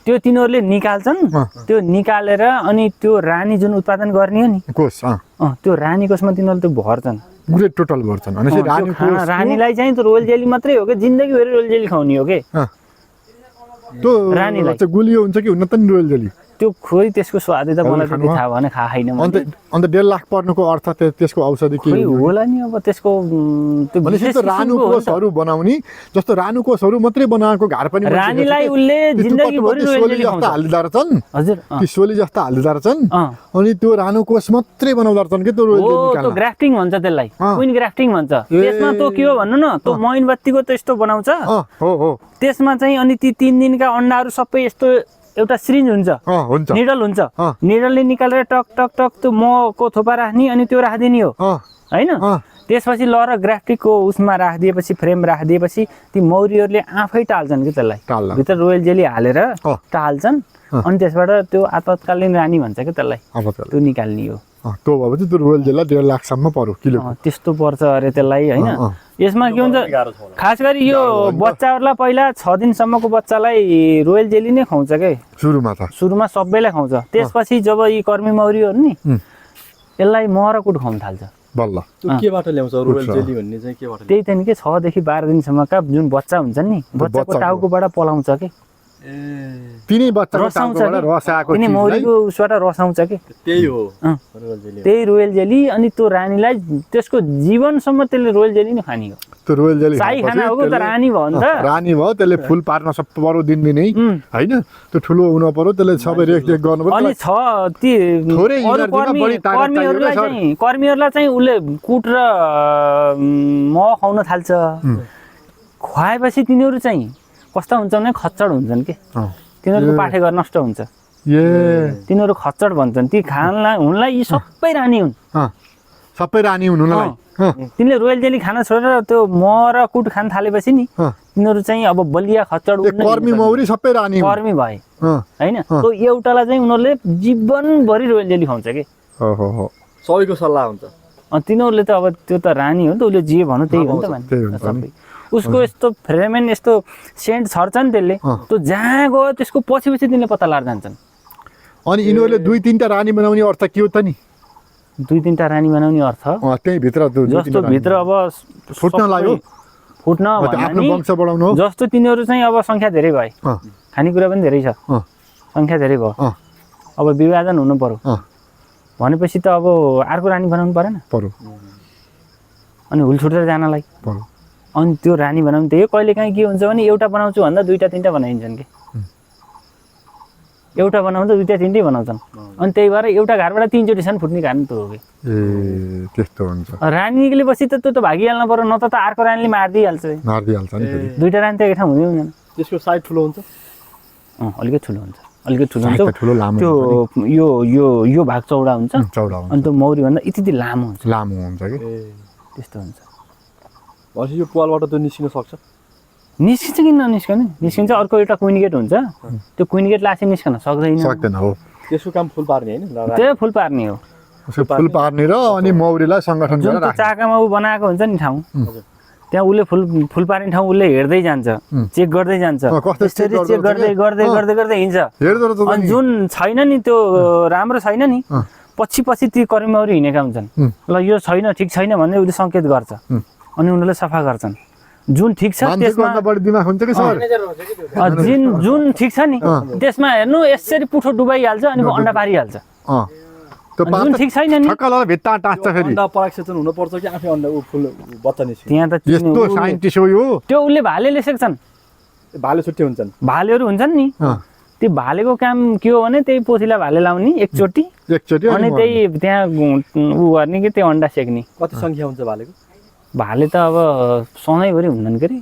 त्यो तिनीहरूले निकाल्छन् त्यो निकालेर अनि त्यो रानी जुन उत्पादन गर्ने हो नि
कोष
त्यो रानी कोषमा तिनीहरूले त्यो भर्छन्
पुरै टोटल भर्छन् अनि
रानीलाई चाहिँ त्यो रोयल जेली मात्रै हो कि जिन्दगीभरि रोयल जेली खुवाउने हो के
त्यो
रानीलाई
चाहिँ गुलियो हुन्छ कि हुन त नि रोयल जेली
त्यो खोइ त्यसको स्वादै त मलाई त्यति थाहा भएन खाएन
अन्त 1.5 लाख पर्नुको अर्थ त्यसको औषधि के
होला नि अब त्यसको त्यो
भनेपछि रानु कोषहरू बनाउने जस्तो रानु कोषहरू मात्रै बनाएको घर पनि
रानीलाई उले जिन्दगीभरि रोयल जेली
जस्ता हालिदिँदा रहेछन्
हजुर
किसोली जस्ता हालिदिँदा रहेछन् अनि त्यो रानु कोष मात्रै बनाउँदा रहेछन् के त्यो रोयल जेली
त्यो ग्राफ्टिङ भन्छ त्यसलाई क्वीन ग्राफ्टिङ भन्छ त्यसमा त्यो के हो भन्नु न त्यो मोमबत्तीको त्यस्तो बनाउँछ
हो
त्यसमा चाहिँ अनि ती 3 दिनका अन्डाहरू सबै यस्तो एउटा सिरिन्ज हुन्छ निडल हुन्छ निडलले निकालेर टक टक टक त्यो मको थोपा राख्ने अनि त्यो राखिदिने हो हैन त्यसपछि लर ग्राफ्टिकको उसमा राखिदिएपछि फ्रेम राखिदिएपछि ती मौरीहरूले आफै टाल्छन् कि त्यसलाई भित्र रोयल जेली हालेर टाल्छन् अनि त्यसबाट त्यो आपतकालीन रानी भन्छ कि त्यसलाई त्यो निकाल्ने हो
त्यो भएपछि त्यो रोयल जेली 1.5 लाखसम्म पर्यो किलो
त्यस्तो पर्छ अरे त्यसलाई हैन यसमा के हुन्छ खास गरी यो बच्चाहरूलाई पहिला 6 दिनसम्मको बच्चालाई रोयल जेली नै खुवाउँछ के सुरुमा सबैलाई खुवाउँछ त्यसपछि जब यी कर्मी मौरीहरू नि यसलाई मरकुट खुवाउन थाल्छ
बल्ल
त्यो केबाट ल्याउँछ रोयल जेली भन्ने चाहिँ केबाट
त्यही त नि के 6 देखि 12 दिनसम्मका जुन बच्चा हुन्छन् नि बच्चाको टाउकोबाट पलाउँछ के
तिनी बच्चाको टाउकोबाट रस आएको
तिनी मौरीको उसबाट रस आउँछ के
त्यही हो रोयल जेली
त्यही रोयल जेली अनि त्यो रानीलाई त्यसको जीवनसम्म त्यसले रोयल जेली नै खाने हो
त्यो रोयल जेली
साई खाना हो त रानी भयो नि त
रानी भयो त्यसले फुल पार्न सब पर्यो दिनदिनै हैन त्यो ठुलो हुन पर्यो त्यसले सबै रेखदेख गर्नु पर्यो
अनि छ ती कर्मीहरूलाई चाहिँ उले कुट र मह खुवाउन थाल्छ खुवाएपछि तिनीहरू चाहिँ कस्ता हुन्छ भने खच्चड हुन्छन् के तिनीहरूको पाठेघर नष्ट हुन्छ तिनीहरू खच्चड भन्छन् ती खानलाई हुनलाई यी सबै रानी हुन्
सबै रानी हुनुलाई
तिनीले रोयल जेली खान छोडेर त्यो मह र कुट खान थालेपछि नि तिनीहरू चाहिँ अब बलिया खच्चड
कर्मी मौरी सबै रानी
कर्मी भए हैन त्यो एउटालाई चाहिँ उनीहरूले जीवनभरि रोयल जेली खुवाउँछ के
सबैको सल्लाह हुन्छ
तिनीहरूले त अब त्यो त रानी हो नि त उसले जे भन्नु त्यही हो नि त सबै उसको यस्तो फ्रेमेन यस्तो सेन्ट छर्छ नि त्यसले त्यो जहाँ गयो त्यसको पछि तिनीले पत्ता लाएर जान्छन्
अनि यिनीहरूले 2-3टा रानी बनाउने अर्थ के हो त नि
2-3टा रानी बनाउने अर्थ
त्यही भित्र
जस्तो भित्र अब
फुट्न लाग्यो
फुट्न
आफ्नो वंश बढाउनु हो
जस्तो तिनीहरू चाहिँ अब संख्या धेरै भए खानेकुरा पनि धेरै छ संख्या धेरै भयो अब विभाजन हुनु पर्यो भनेपछि त अब अर्को रानी बनाउनु पर्यो अनि हुल छुटेर जानलाई अनि त्यो रानी बनाउनु त्यही कहिलेकाहीँ के हुन्छ भने एउटा बनाउँछु भन्दा 2-3टा बनाइन्छन् कि एउटा बनाउँदा 2-3टै बनाउँछन् अनि त्यही भएर एउटा घरबाट 3चोटिसम्म फुट्ने कारण त्यो हो कि
त्यस्तो हुन्छ
रानीले पछि त त्यो त भागिहाल्नु पर्यो न त अर्को रानीले मारिदिइहाल्छ
नि फेरि
2टा रानी त एक ठाउँ हुँदै हुँदैन
त्यसको साइज ठुलो हुन्छ
अलिकति ठुलो हुन्छ त्यो यो भाग चौडा हुन्छ अनि त्यो मौरी भन्दा यति लामो
हुन्छ कि
त्यस्तो हुन्छ
भनेपछि यो पालबाट त्यो निस्किन सक्छ
निस्किन्छ किन ननिस्कने निस्किन्छ अर्को एउटा क्विनगेट हुन्छ त्यो क्विनगेट लासे निस्कन सक्दैन
हो
त्यसको काम फुल पार्ने हैन
त्यो फुल पार्ने हो
फुल पार्ने र अनि मौरीलाई संगठन गरेर
राख्ने चाकामा उ बनाएको हुन्छ नि ठाउँ त्यहाँ उसले फुल पार्ने ठाउँ उसले हेर्दै जान्छ चेक गर्दै जान्छ त्यसरी चेक गर्दै गर्दै गर्दै गर्दै हिँड्छ अनि जुन छैन नि त्यो राम्रो छैन नि पछि ती कर्मी मौरी हिँडेका हुन्छन् ल यो छैन ठिक छैन भन्ने उसले सङ्केत गर्छ अनि उनीहरूले सफा गर्छन् जुन ठिक छ त्यसमा जुन ठिक छ नि त्यसमा हेर्नु यसरी पुठो डुबाइहाल्छ अनि अन्डा पारिहाल्छ जुन ठिक छैन नि
भित्ता टाँच्छ फेरि
अन्डा परागसेचन हुन पर्छ कि आफै अन्डा फुल बच्चा निस्किन्छ
त्यहाँ त
यस्तो साइन्टिस्ट हो यो
त्यो उसले भालेले सेक्छन्
भाले छुट्टी हुन्छन्
भालेहरू हुन्छन् नि त्यो भालेको काम के हो भने त्यही पोथीलाई भाले लाउने एकचोटि
अनि
त्यही त्यहाँ उ गर्ने कि त्यो अन्डा सेक्ने
कति संख्या हुन्छ भालेको
भाले त अब सधैँभरि हुँदैन के अरे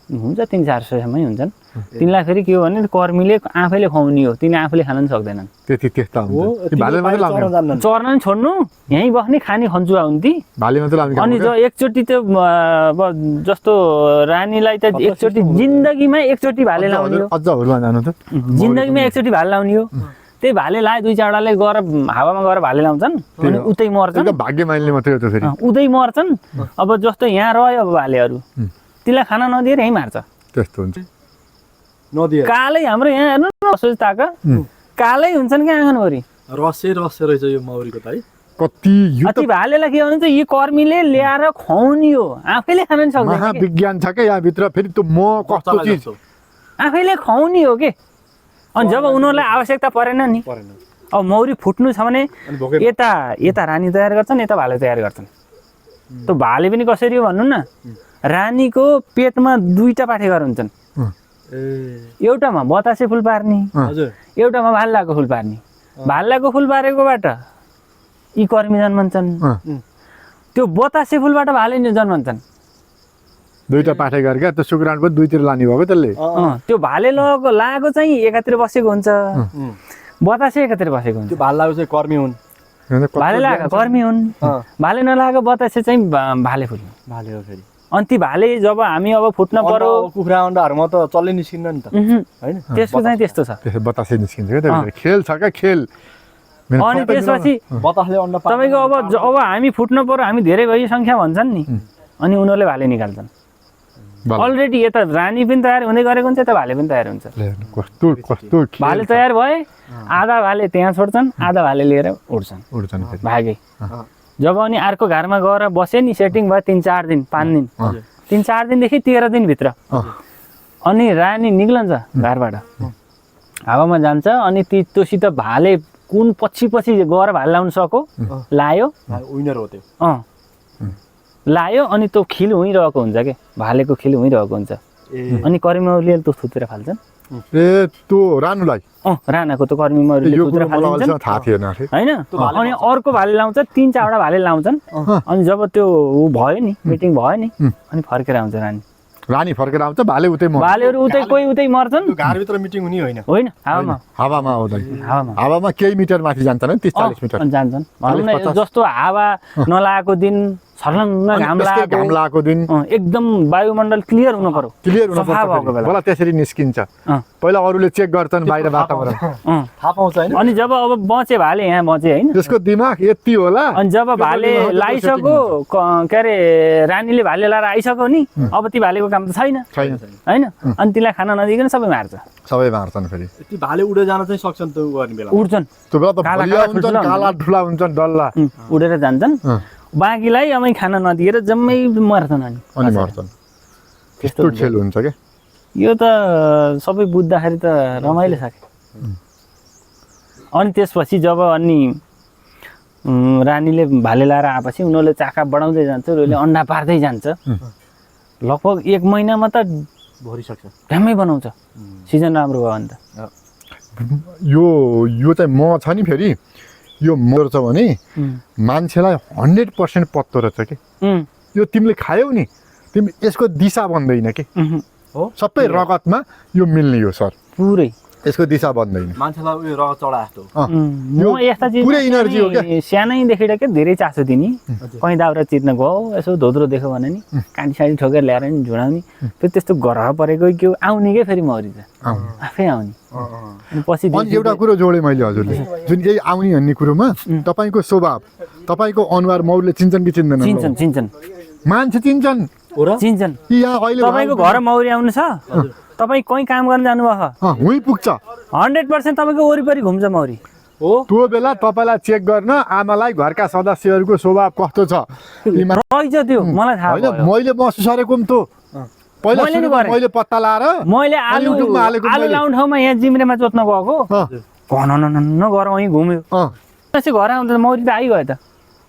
हुन्छ 300-400सम्मै हुन्छन् तिनलाई फेरि के हो भने कर्मीले आफैले खुवाउने हो तिनी आफूले खान पनि सक्दैनन्
त्यस्ता हुन्छ भाले मात्रै लाउने
चर्न नि छोड्नु यहीँ बस्ने खाने खन्चुवा हुन्थे
भाले मात्रै लाउने
अनि जो एकचोटि त्यो अब जस्तो रानीलाई त एकचोटि जिन्दगीमा एकचोटि भाले लाउने हो
अझ हुरुवा जानु त
जिन्दगीमा एकचोटि भाले लाउने हो त्यही भाले लाए 2-4वटाले गएर हावामा गएर भाले लाउँछन् अनि उतै मर्छन्
एकदम भाग्यमानले मात्रै हो त फेरि
उतै मर्छन् अब जस्तो यहाँ रह्यो अब भालेहरू तिलाई खाना नदिएर यहीँ मार्छ
त्यस्तो हुन्छ
नदिए
कालै हाम्रो यहाँ हेर्नु न असोजताका कालै हुन्छन् क्या आँगनभरि
रसे रहेछ यो माउरीको त है
कति यो
अति भालेलाई के भन्छ यी कर्मीले ल्याएर खुवाउने हो आफैले खान नि सक्दैन के।
महाविज्ञान छ क्या यहाँ भित्र फेरि त्यो म कस्तो चिज
आफैले खुवाउने हो के अनि जब उनीहरूलाई आवश्यकता परेन नि अब मौरी फुट्नु छ भने यता रानी तयार गर्छन् यता भाले तयार गर्छन् त्यो भाले पनि कसरी हो भन्नु न रानीको पेटमा 2टा पाठेघर हुन्छन् एउटामा बतासे फुल पार्ने एउटामा भाल्लाको फुल पार्ने भाल्लाको फुल पारेकोबाट यी कर्मी जन्मन्छन् त्यो बतासे फुलबाट भाले जन्मन्छन्
2टा पाठेघर क्या त्यो शुक्राणु पनि 2तिर लाने भएको त्यसले
त्यो भाले लागेको चाहिँ एकातिर बसेको हुन्छ बतासे एकातिर बसेको हुन्छ
त्यो भालाको चाहिँ कर्मी हुन्
भाले लागेको कर्मी हुन् भाले नलागेको बतासे चाहिँ भाले फुल
भाले हो फेरि
अनि ती भाले जब हामी अब फुट्न पर्यो
कुखुरा अन्डाहरूमा त चल्लै निस्किन्न नि त हैन
त्यसको चाहिँ त्यस्तो छ
त्यसो बतासे निस्किन्छ क्या त्यो खेल छ क्या खेल
अनि त्यसपछि
बतासले अन्डा
तपाईँको अब हामी फुट्न पर्यो हामी धेरै भयो सङ्ख्या भन्छन् नि अनि उनीहरूले भाले निकाल्छन् अलरेडी यता रानी पनि तयार हुँदै गरेको हुन्छ यता भाले पनि तयार हुन्छ
कस्तो
भाले तयार भए आधा भाले त्यहाँ छोड्छन् आधा भाले लिएर उड्छन् भागे जब अनि अर्को घरमा गएर बसे नि सेटिङ भयो 3-4 दिन 5 दिन 3-4 दिनदेखि 13 दिनभित्र अनि रानी निक्लन्छ घरबाट हावामा जान्छ अनि त्योसित भाले कुन पछि गएर भाले लाउन सक्यो लायो
विनर हो त्यो
लायो अनि त्यो खिल हुइरहेको हुन्छ के भालेको खिल हुइरहेको हुन्छ अनि कर्मीहरूले त्यो थुतेर फाल्छन्
ए त्यो रानुलाई
रानाको त कर्मी मरुले थुतेर फाल्छन्
थाहा थिएन
हैन अनि अर्को भाले लाउँछ 3-4वटा भाले लाउँछन् अनि जब त्यो भयो नि मिटिङ भयो नि अनि फर्केर आउँछ रानी
फर्केर आउँछ भाले उतै मर्छ
भालेहरू उतै कोही उतै मर्छन्
घरभित्र मिटिङ हुने
होइन
हावामा आउँदैन हावामा केही मिटर माथि जान्छन् 30-40 मिटर
जान्छन् भनौँ जस्तो हावा नलागेको दिन छर्लङ्ग घाम
लागेको दिन
एकदम वायुमण्डल क्लियर हुनु पर्यो
होला त्यसरी निस्किन्छ पहिला अरूले चेक गर्छन् बाहिर वातावरण
थाहा पाउँछ हैन
अनि जब अब बचे भाले यहाँ बचे हैन
त्यसको दिमाग यति होला
अनि जब भाले लाइसक्यो के अरे रानीले भाले लाएर आइसक्यो नि अब ती भालेको काम त छैन हैन अनि तिलाई खाना नदिकन सबै
मार्छन् फेरि
यति भाले उडे जान चाहिँ सक्छन् त्यो गर्ने बेला
उड्छन्
त्यो बेला त काला ठुला हुन्छन् डल्ला
उडेर जान्छन् बाँकीलाई अब खाना नदिएर जम्मै मर्छन्
अनि मर्छन् त्यस्तो खेल हुन्छ के
यो त सबै बुझ्दाखेरि त रमाइलो छ अनि त्यसपछि जब अनि रानीले भाले लाएर आएपछि उनीहरूले चाका बढाउँदै जान्छ उनीहरूले अन्डा पार्दै जान्छ लगभग 1 महिनामा त
भरिसक्छ
ढ्याम्मै बनाउँछ सिजन राम्रो भयो भने त
यो चाहिँ म छ नि फेरि यो मर्छ भने मान्छेलाई 100% पत्तो रहेछ के यो तिमीले खायौ नि तिमी यसको दिशा बन्दैन के
हो
सबै रगतमा यो मिल्ने हो सर
पुरै
यसको दिशा बन्दैन
मान्छेलाई उयो रगत चढा जस्तो
म यस्ता चिज
पुरै एनर्जी हो क्या
सानैदेखि के धेरै चासो दिने कहीँ दाउरा चित्न गयो यसो धोद्रो देख्यो भने नि काँटी साडी ठोकेर ल्याएर नि झुडाउने फेरि त्यस्तो ग्रह परेको के आउने के फेरि मरि त आफै आउने अनि पछि
एउटा कुरो जोडेँ मैले हजुरले जुन यही आउने भन्ने कुरोमा तपाईँको स्वभाव तपाईँको अनुहार मौरीले चिन्छन् कि चिन्दैन
चिन्छन्
मान्छे चिन्छन्
तपाईँको घर मौरी आउनु छ तपाईँ कहीँ काम गर्न जानुभयो
हुँ पुग्छ
100% तपाईँको वरिपरि घुम्छ मौरी
हो त्यो बेला तपाईँलाई चेक गर्न आमालाई घरका सदस्यहरूको स्वभाव कस्तो छ
रहेछ त्यो मलाई थाहा
होइन मैले महसुस गरेको त्यो पहिला मैले पत्ता लाएर
मैले आलु लाउने ठाउँमा यहाँ जिम्रेमा जोत्न गएको न गएर वहीँ घुम्यो त्यसै घर आउँदा मौरी त आइगयो त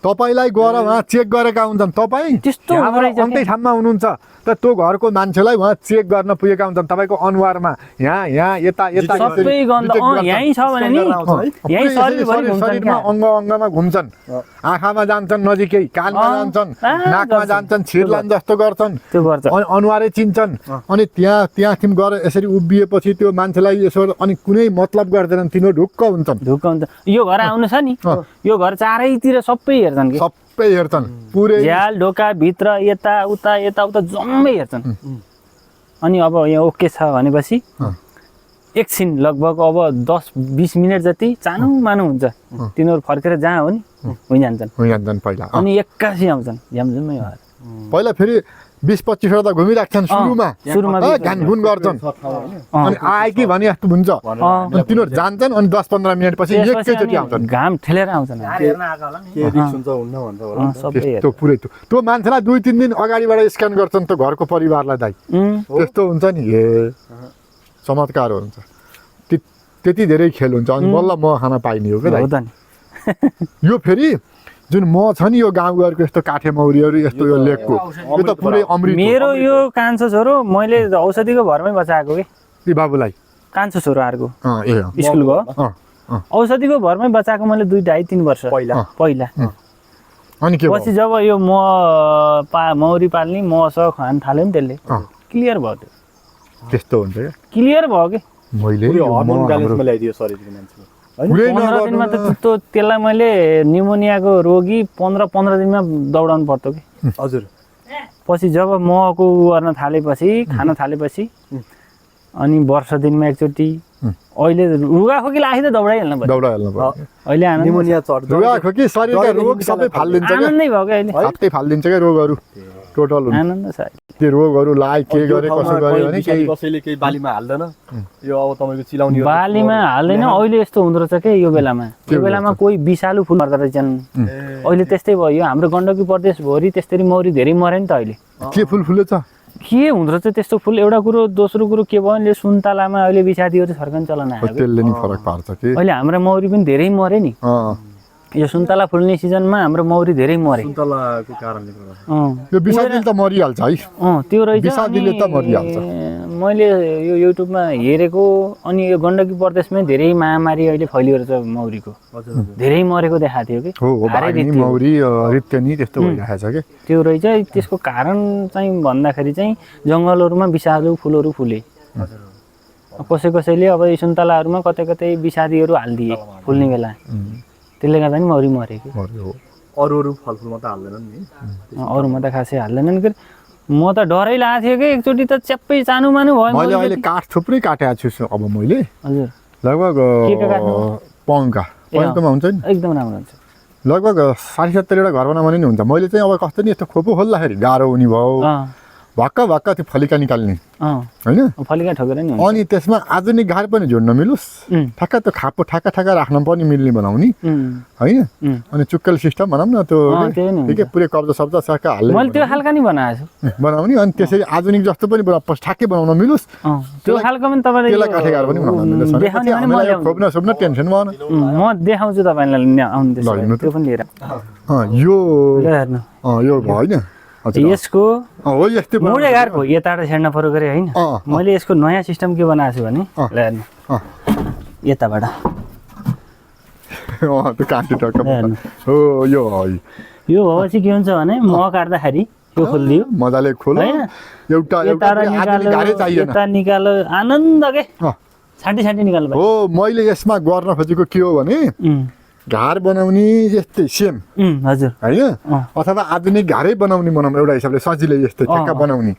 तपाईँलाई गएर उहाँ चेक गरेका हुन्छन्। तपाईँ
त्यस्तो हुँदो रहेछ
अन्त्य ठाउँमा हुनुहुन्छ त त्यो घरको मान्छेलाई उहाँ चेक गर्न पुगेका हुन्छन् तपाईँको अनुहारमा यहाँ यता
सबै गन्ध यहीँ छ भने नि यहीँ
शरीरमा अङ्गमा घुम्छन्, आँखामा जान्छन्, नजिकै कानमा जान्छन्, नाकमा जान्छन्, छिर्लान जस्तो गर्छन्, अनुहारै चिन्छन्। अनि त्यहाँ तिमी गएर यसरी उभिएपछि त्यो मान्छेलाई यसो अनि कुनै मतलब गर्दैनन्, तिनीहरू ढुक्क हुन्छन्।
यो घर आउनु छ नि, यो घर चारैतिर सबै हेर्छन् कि
सबै हेर्छन्, पुरै
झ्याल ढोका भित्र यताउता जम्मै हेर्छन्। अनि अब यहाँ ओके छ भनेपछि एकछिन लगभग अब 10-20 मिनट जति चानु मानु हुन्छ, तिनीहरू फर्केर जहाँ हो नि जान्छन्
पहिला।
अनि एक्कासी आउँछन् झ्यामझुम्मै भएर।
पहिला फेरि 20-25 वटा घुमिराख्छन् सुरुमा घानघुन गर्छन्, अनि आए कि भने जस्तो हुन्छ। अनि तिनीहरू जान्छन् अनि 10-15 मिनट पछि एकैचोटि आउँछन्,
घाम ठेलेर आउँछन्।
त्यस्तो पुरै त्यो मान्छेलाई 2-3 दिन अगाडिबाट स्क्यान गर्छन् त घरको परिवारलाई दाइ। त्यस्तो हुन्छ नि, ए चमत्कार हुन्छ। त्यति धेरै खेल हुन्छ अनि बल्ल म खान पाइने हो क्या। यो फेरि जुन म छ नि यो गाउँघरको यस्तो काठे मौरीहरू यस्तो यो लेकको यो त पुरै अमृत।
मेरो यो कान्छो छोरो मैले औषधिको भरमै बचाएको कि
बाबुलाई
कान्छो छोरो अर्को
ए
स्कुल गयो, औषधिको भरमै बचाएको मैले 2-2.5-3 वर्ष पहिला।
अनि के
पछि जब यो मौरी पाल्ने मसँग खान थाल्यो नि त्यसले क्लियर भयो।
त्यस्तो हुन्छ क्या,
क्लियर भयो कि
मैले
15 दिनमा त त्यसलाई मैले निमोनियाको रोगी 15 दिनमा दौडाउनु पर्थ्यो कि।
हजुर
पछि जब महको गर्न थालेपछि खान थालेपछि अनि वर्ष दिनमा एकचोटि अहिले रुगाखोकी लागि त दौडाइहाल्नु
पर्यो।
अहिले
निमोनिया चढ्छ, रुगाखोकी शरीरका रोग सबै फाल्दिन्छ क्या,
आनन्दै भयो क्या अहिले
हातै फाल्दिन्छ क्या रोगहरू टोटल हुन्छ।
आनन्द छ
त्यो रोगहरू लाए के गरे कसो गरे भने
कसैले केही बालीमा हाल्दैन, यो अब तपाईँको चिलाउने
बालीमा हाल्दैन। अहिले यस्तो हुँदो रहेछ के यो बेलामा कोही विषालु फुल मर्दो रहेछन्। अहिले त्यस्तै भयो, हाम्रो गण्डकी प्रदेशभरि त्यसरी मौरी धेरै मरे नि त। अहिले
के फुल फुलेछ,
के हुँदो रहेछ त्यस्तो फुल? एउटा कुरो, दोस्रो कुरो के भयो भने सुन्तलामा अहिले विषादीहरू छर्कन चलन आयो,
त्यसले नि फरक पार्छ कि।
अहिले हाम्रो मौरी पनि धेरै मरे नि, यो सुन्तला फुल्ने सिजनमा हाम्रो मौरी धेरै मरे।
सुन्तलाको कारणले गर्दा
यो विषादीले त मरिहाल्छ है,
त्यो रहेछ।
विषादीले त मरिहाल्छ।
मैले यो युट्युबमा हेरेको, अनि यो गण्डकी प्रदेशमै धेरै महामारी अहिले फैलियो रहेछ मौरीको, धेरै मरेको देखाएको थियो कि।
मौरी रित्तेनी त्यस्तो भइरहेको छ कि।
त्यो रहेछ। त्यसको कारण चाहिँ भन्दाखेरि चाहिँ जङ्गलहरूमा विषालु फुलहरू फुले, कसैले अब यो सुन्तलाहरूमा कतै विषादीहरू हालिदिए फुल्ने बेला, त्यसले गर्दा नि मौरी मरे कि।
अरू फलफुलमा त हाल्दैनन् नि,
अरूमा त खासै हाल्दैनन् कि। म त डरै लागेको थियो कि एकचोटि त च्याप्पै चानु मानु भयो।
मैले अहिले काठ थुप्रै काटेको छु अब मैले,
हजुर
लगभग पङ्कामा हुन्छ नि,
एकदम राम्रो हुन्छ।
लगभग 60-70 वटा घर बनाउने नि हुन्छ। मैले चाहिँ अब कस्तो नि यस्तो खोपो खोल्दाखेरि गाह्रो हुने भयो, भक्क त्यो फलिका निकाल्ने होइन,
फलिका ठोकेर नि।
अनि त्यसमा आधुनिक घार पनि जोड्न मिलोस्, ठ्याक्क त्यो खापो ठ्याक्क राख्न पनि मिल्ने बनाउने होइन। अनि चुक्कल सिस्टम भनौँ न, त्यो ठिकै पुरै कब्जा सब्जा सट्ट हाल्ने,
मैले त्यो खालका नि बनाएको छु
बनाउने। अनि त्यसरी आधुनिक जस्तो पनि ठ्याक्कै बनाउन मिलोस्,
त्यो खालको पनि तपाईँले
त्यसलाई काठे घार पनि बनाउन मिलोस्। खोप्न सोप्न टेन्सन भएन,
म देखाउँछु तपाईँलाई आउनु, त्यो पनि लिएर।
यो भयो होइन,
यसको मुडे घारको यताबाट छेड्न पर्यो गरे होइन। मैले यसको नयाँ सिस्टम के बनाएको छु भने हेर्नु, यताबाट यो भएपछि के हुन्छ भने म काट्दाखेरि यो खोलिदियो
मजाले खोल्यो
होइन,
एउटा
यता निकाल्यो आनन्द के छाँटी निकाल्नु
हो। मैले यसमा गर्न खोजेको के हो भने घार बनाउने यस्तै सेम
हजुर
होइन, अथवा आधुनिक घारै बनाउने एउटा हिसाबले सजिलै यस्तै ठ्याक्क बनाउने।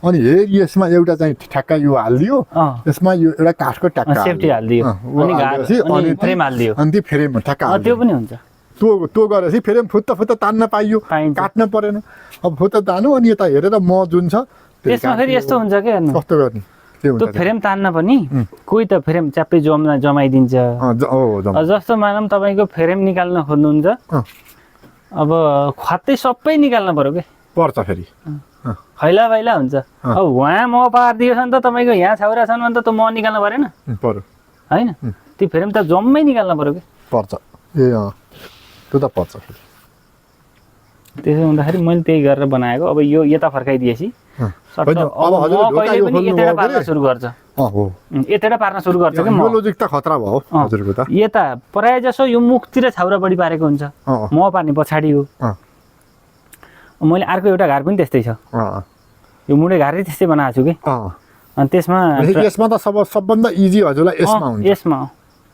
अनि यसमा एउटा चाहिँ ठ्याक्क यो हालिदियो, यसमा यो एउटा काठको ट्याक्का
सेफ्टी हालिदियो, अनि फ्रेम हालिदियो,
अनि त्यो फ्रेम ठ्याक्क
त्यो पनि हुन्छ।
त्यो गरेपछि फ्रेम फुत्त तान्न पाइयो, काट्न परेन। अब फुत्त तान्नु अनि यता हेरेर म जुन छ
त्यसमा फेरि यस्तो हुन्छ के हेर्नु,
कस्तो गर्ने
त्यो फ्रेम तान्न पनि कोही त फ्रेम च्याप्पै जमाइदिन्छ। जस्तो मानौँ तपाईँको फ्रेम निकाल्न खोज्नुहुन्छ, अब खत्तै सबै निकाल्न पर्यो के,
पर्छ फेरि
खैला बैला हुन्छ। अब उहाँ म पारिदिएको छ नि त तपाईँको यहाँ छाउरा छन् भने त म निकाल्नु परेन
पर्यो
होइन, त्यो फ्रेम त जम्मै निकाल्न पर्यो कि।
पर्छ, ए त्यो त पर्छ फेरि।
त्यसो हुँदाखेरि मैले त्यही गरेर बनाएको। अब यो यता फर्काइदिएपछि सट्ट
होइन, अब
अब
हजुरले
म
ढोका
कहिले
यो
पनि
खोल्नु
यतैबाट
भयो
पार्न
के?
सुरु गर्छ।
हो
यतैबाट पार्न सुरु गर्छ कि
यो
म
लोजिक त खतरा भयो हजुरको त।
यता प्रायः जसो यो मुखतिर छाउरा बढी पारेको हुन्छ, म पार्ने पछाडि हो। मैले अर्को एउटा घार पनि त्यस्तै छ, यो मुढे घारै त्यस्तै बनाएको छु कि। अनि त्यसमा
यसमा त सबभन्दा इजी हजुरलाई यसमा हुन्छ।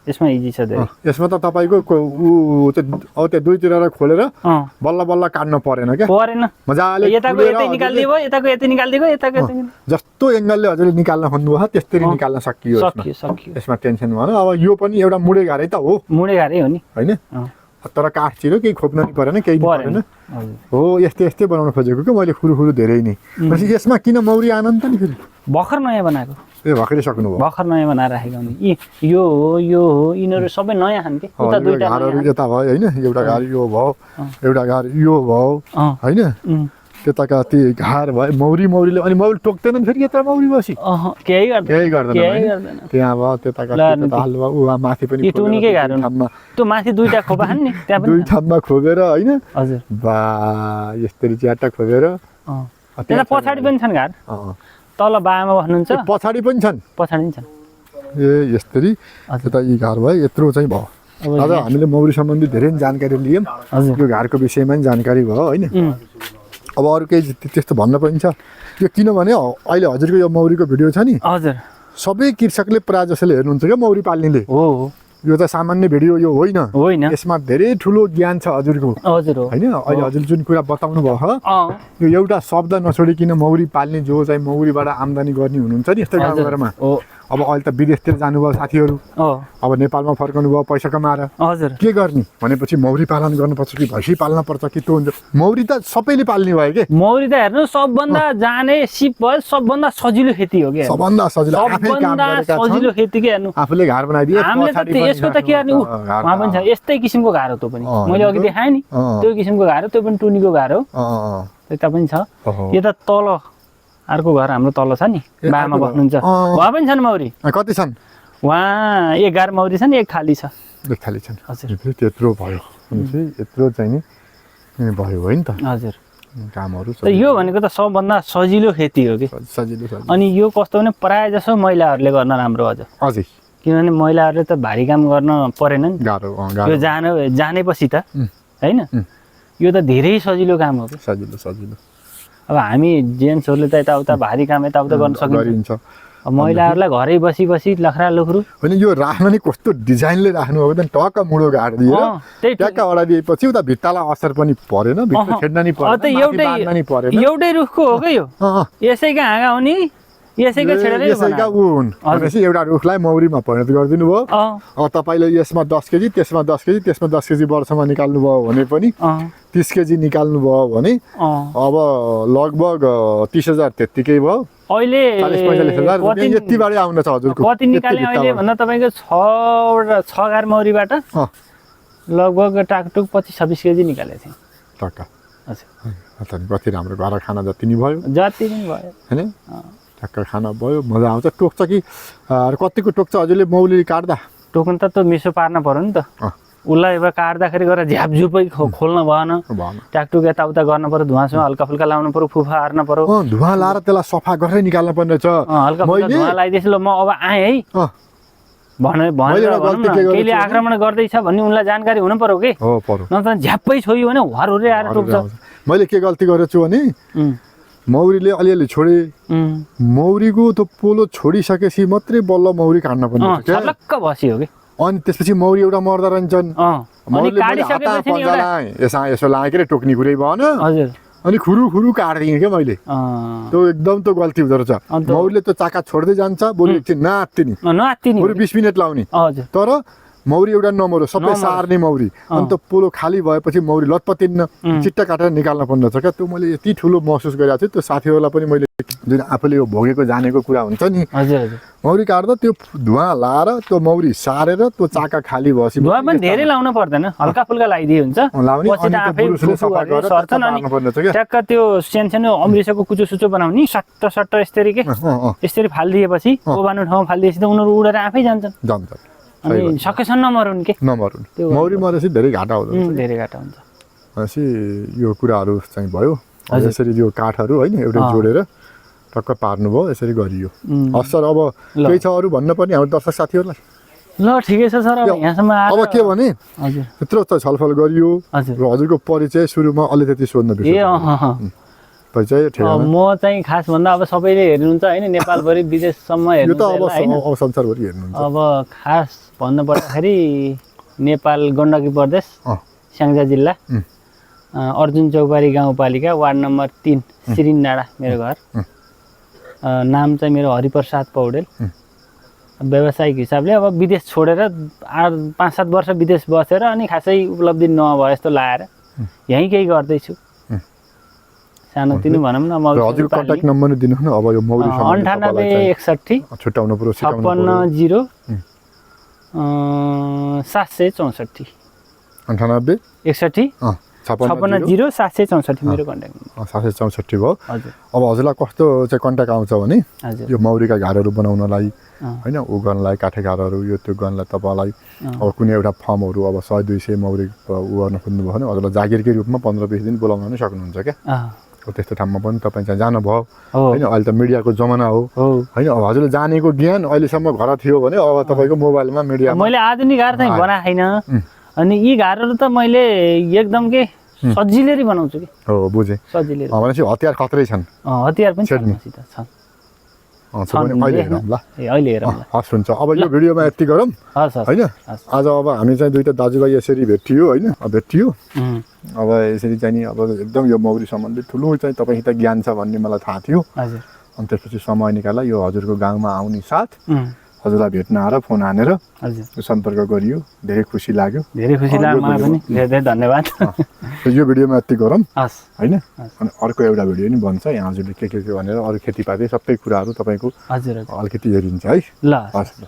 यसमा इजी छ धेरै।
यसमा त तपाईँको ऊ अब त्यो दुईतिर खोलेर बल्ल बल्ल काट्नु परेन क्या,
परेन।
मजाले
यताको यतै निकालिदियो भयो, यताको यतै निकालिदिएको, यताको यतै
जस्तो एङ्गलले हजुरले निकाल्न खोज्नुभयो त्यस्तरी निकाल्न सकियो।
सकियो।
यसमा टेन्सन भएन। अब यो पनि एउटा मुढे घारै त हो,
मुढे घारै हो नि
होइन? तर काठ छिरो केही खोप्न नि परेन, केही परेन। हो यस्तै बनाउन खोजेको कि मैले फुरु धेरै नै। यसमा किन मौरी आनन्द नि फेरि
भर्खर नयाँ बनाएको।
ए भर्खरै सक्नुभयो?
भर्खर नयाँ बनाएर राखेको नि। यो हो यिनीहरू सबै नयाँ खान् कि। उता दुईटा
घरहरू यता भयो होइन, एउटा घार यो भयो, एउटा घार यो भयो होइन, त्यताका ती घार भयो। मौरीले अनि मौरी टोक्दैनन् फेरि यता मौरी बसी?
केही गर्दैन।
त्यहाँ भयो त्यताका हाल भयो, उहाँ माथि पनि
टुनीकै घार हुन्, त्यो माथि दुईटा खोपा खान् नि, त्यहाँ पनि
दुई ठाउँमा खोपेर होइन।
हजुर
बा यस्तरी च्याट्टा खोपेर
त्यता पछाडि पनि छन् घार, तल बामा बस्नुहुन्छ,
पछाडि पनि छन्।
पछाडि पनि छन्।
ए यस्तरी त्यता यी घार भयो, यत्रो चाहिँ भयो। आज हामीले मौरी सम्बन्धी धेरै जानकारी लियौँ, यो घारको विषयमा पनि जानकारी भयो होइन। अब अरू केही त्यस्तो भन्न पनि छ यो, किनभने अहिले हजुरको यो मौरीको भिडियो छ नि,
हजुर
सबै कृषकले प्रायः जसोले हेर्नुहुन्छ क्या मौरी पाल्नेले।
हो
यो त सामान्य भिडियो यो होइन, यसमा धेरै ठुलो ज्ञान छ हजुरको।
हजुर हो
होइन अहिले हजुरले जुन कुरा बताउनु भयो यो एउटा शब्द नछोडिकन मौरी पाल्ने जो चाहिँ मौरीबाट आम्दानी गर्ने हुनुहुन्छ नि यस्तो गाउँघरमा। अब अहिले त विदेशतिर जानुभयो साथीहरू, अब नेपालमा फर्कनु भयो पैसा कमाएर।
हजुर
के गर्ने भनेपछि मौरी पालन गर्नुपर्छ कि भैँसी पाल्न पर्छ कि त्यो हुन्छ। मौरी त सबैले पाल्ने भयो के।
मौरी त हेर्नु सबभन्दा जाने सिप भयो, सबभन्दा सजिलो खेती हो क्या।
सबभन्दा
सजिलो खेती के हेर्नु,
आफूले घार बनाइदिए।
हामीले त यसको त के गर्ने, उहाँ पनि छ यस्तै किसिमको घार हो। त्यो पनि मैले अघि देखाएँ नि, त्यो किसिमको घार हो, त्यो पनि टुनीको घार हो। त्यता पनि छ। यता तल अर्को घर हाम्रो तल छ नि, बामा बस्नुहुन्छ, उहाँ पनि छन् मौरी।
कति छन्
उहाँ? 11 मौरी छन्, एक खाली छ।
एक खाली छन्।
हजुर
त्यत्रो भयो, यत्रो चाहिँ नि भयो होइन त
हजुर
कामहरू।
यो भनेको त सबभन्दा सजिलो खेती हो कि।
सजिलो।
अनि यो कस्तो भने प्रायः जसो महिलाहरूले गर्न राम्रो अझै, किनभने महिलाहरूले त भारी काम गर्न परेन नि, यो जानेपछि त होइन। यो त धेरै सजिलो काम हो कि।
सजिलो।
अब हामी जेन्ट्सहरूले त यताउता भारी काम यताउता गर्न सकिन्छ, महिलाहरूलाई घरै बसी लखरा लुख्रु।
होइन यो राख्न नि कस्तो डिजाइनले राख्नु हो भने टक्क मुडो गाडिदिएर ट्याक्क अडाइदिएपछि उता भित्तालाई असर पनि परेन, भित्र छेड्न नि परेन,
एउटै रुखको हो क्या यो, यसैका हाँगा हो नि, यसैका छेडेरै
यसैका हुन् भनेपछि एउटा रुखलाई मौरीमा परिणत गरिदिनु भयो। अब तपाईँले यसमा 10 केजी, त्यसमा 10 केजी, त्यसमा 10 केजी वर्षमा निकाल्नु भयो भने पनि 30 केजी निकाल्नु भयो भने अब लगभग 30,000 त्यत्तिकै भयो।
अहिले
40-45,000 यतिबाटै आउन छ हजुरको।
कति निकाल्ने अहिले भन्दा तपाईँको 6 घार मौरीबाट लगभग टाकटुक 25-26 केजी निकालेको थिएँ
टक्का। अच्छा कति राम्रो घर खाना जति नि भयो, होइन टक्क खाना भयो, मजा आउँछ। टोक्छ कि कतिको टोक्छ हजुरले मौरी काट्दा?
टोक्नु त मिसो पार्न पर्यो नि त, उसलाई अब काट्दाखेरि गएर झ्यापझुपै खोल्न भएन, ट्याकटुक यताउता गर्न पर्यो, धुवासँग हल्का फुल्का लाउनु पर्यो, फुफा हार्न पर्यो,
धुवा लाएर त्यसलाई सफा गरेर निकाल्नु पर्ने छ।
हल्का फुल्का धुवा लगाइदिएपछि ल म अब आएँ है भनेर केहीले आक्रमण गर्दैछ भन्ने उनलाई जानकारी हुनु पर्यो कि, नत्र झ्याप्पै छोयो भने हरहुरे आएर टोक्छ।
मैले के गल्ती गरेछु भने मौरीले अलिअलि छोडे, मौरीको त्यो पोलो छोडिसकेपछि मात्रै बल्ल मौरी काट्न पर्ने
छलक्क बस्यो कि।
अनि त्यसपछि मौरी एउटा मर्दा रहन्छन्, यसो लागेर टोक्ने कुरै भएन, अनि खुरु काट्दिएँ क्या मैले। त्यो एकदम त गल्ती हुँदो रहेछ। मौरीले त चाका छोड्दै जान्छ, बरु एकछिन नात्तिनी बरु 20 मिनट लाउने, तर मौरी एउटा नमरो सबै सार्ने मौरी। अनि त पोलो खाली भएपछि मौरी लटपतिन्न, चिट्टा काटेर निकाल्न पर्ने छ क्या। त्यो मैले यति ठुलो महसुस गरेको थिएँ। त्यो साथीहरूलाई पनि मैले जुन आफूले यो भोगेको जानेको कुरा हुन्छ नि, मौरी काट्दा त्यो धुवा लाएर त्यो मौरी सारेर त्यो चाका खाली भएपछि
धुवा पनि धेरै लाउन पर्दैन, हल्का फुल्का लगाइदिए हुन्छ। ट्याक्क त्यो सानो अमृतको कुचो सुचो बनाउने सट्ट यस्तरी के, यस्तरी फालिदिएपछि ओबानो ठाउँमा फालिदिएपछि त उनीहरू उडेर आफै जान्छन्। अनि सकेसम्म नमरुन् के,
नमरुन्। मौरी मरेपछि धेरै घाटा हुन्छ।
धेरै घाटा हुन्छ।
भनेपछि यो कुराहरू चाहिँ भयो
हजुर।
यसरी यो काठहरू होइन एउटै जोडेर टक्क पार्नुभयो यसरी गरियो हस् सर अब
ल।
केही छ अरू भन्नुपर्ने हाम्रो दर्शक साथीहरूलाई
ल ठिकै छ सर, अब यहाँसम्म आएर
अब के भने
हजुर
त्यत्रो त छलफल गरियो
हजुर।
र हजुरको परिचय सुरुमा अलिकति सोध्न
ए
बिर्सेँ परिचय ठेगाना
म चाहिँ खास भन्दा अब सबैले हेर्नुहुन्छ होइन, नेपालभरि विदेशसम्म
यो त अब
हेर्नुहुन्छ होइन।
अब संसारभरि हेर्नुहुन्छ
अब खास भन्नु पर्दाखेरि नेपाल गण्डकी प्रदेश
अँ।
स्याङ्जा जिल्ला अर्जुन चौबारी गाउँपालिका वार्ड नम्बर 3 सिरिन डाँडा मेरो घर। नाम चाहिँ मेरो हरिप्रसाद पौडेल। व्यावसायिक हिसाबले अब विदेश छोडेर 5-7 वर्ष विदेश बसेर अनि खासै उपलब्धि नभए जस्तो लागेर यहीँ केही गर्दैछु सानोतिनो भनौँ न।
र हजुरको कन्ट्याक्ट नम्बर दिनुहोस् न अब यो मौरी
98 61
छुट्याउनु पर्यो
56 0 764
98
61 56 0 764 मेरो कन्ट्याक्ट नम्बर।
764 भयो
हजुर
अब हजुरलाई कस्तो चाहिँ कन्ट्याक्ट आउँछ भने
हजुर
यो मौरीका घरहरू बनाउनलाई होइन ऊ गर्नलाई काठे घरहरू यो त्यो गर्नलाई तपाईँलाई अब कुनै एउटा फर्महरू अब 100-200 मौरी ऊ गर्न खोज्नुभयो भने हजुरलाई जागिरकै रूपमा 15-20 दिन बोलाउन पनि सक्नुहुन्छ क्या। त्यस्तो ठाउँमा पनि तपाईँ चाहिँ जानुभयो होइन। अहिले त मिडियाको जमाना हो होइन। अब हजुरले जानेको ज्ञान अहिलेसम्म घर थियो भने अब तपाईँको मोबाइलमा मिडिया
मैले आधुनिक घर चाहिँ बनाएको छैन अनि यी घरहरू त मैले एकदम के सजिलै बनाउँछु कि।
हो बुझेँ
सजिलै
भनेपछि हतियार खत्रै छन्
हतियार पनि
छन्
मसित छन्।
अहिले हेरौँ ल
ए अहिले हेरौँ ल।
हस् हुन्छ अब यो भिडियोमा यति गरौँ
हस् हस्
होइन। आज अब हामी चाहिँ दुईटा दाजुभाइ यसरी भेटियो होइन भेटियो अब यसरी चाहिँ नि अब एकदम यो मौरी सम्बन्धी ठुलो चाहिँ तपाईँसित ज्ञान छ भन्ने मलाई थाहा थियो।
हजुर
अनि त्यसपछि समय निकालेर यो हजुरको गाउँमा आउने साथ हजुरलाई भेट्न आएर फोन हानेर
हजुर
सम्पर्क गरियो धेरै खुसी लाग्यो।
धेरै खुसी लाग्यो मलाई पनि धेरै धेरै धन्यवाद।
यो भिडियोमा यति गरौँ
हस्
होइन। अनि अर्को एउटा भिडियो नि बन्छ यहाँ हजुरले के भनेर अरू खेतीपाती सबै कुराहरू तपाईँको
हजुर हजुर
अलिकति हेरिन्छ है।
ल
हस्।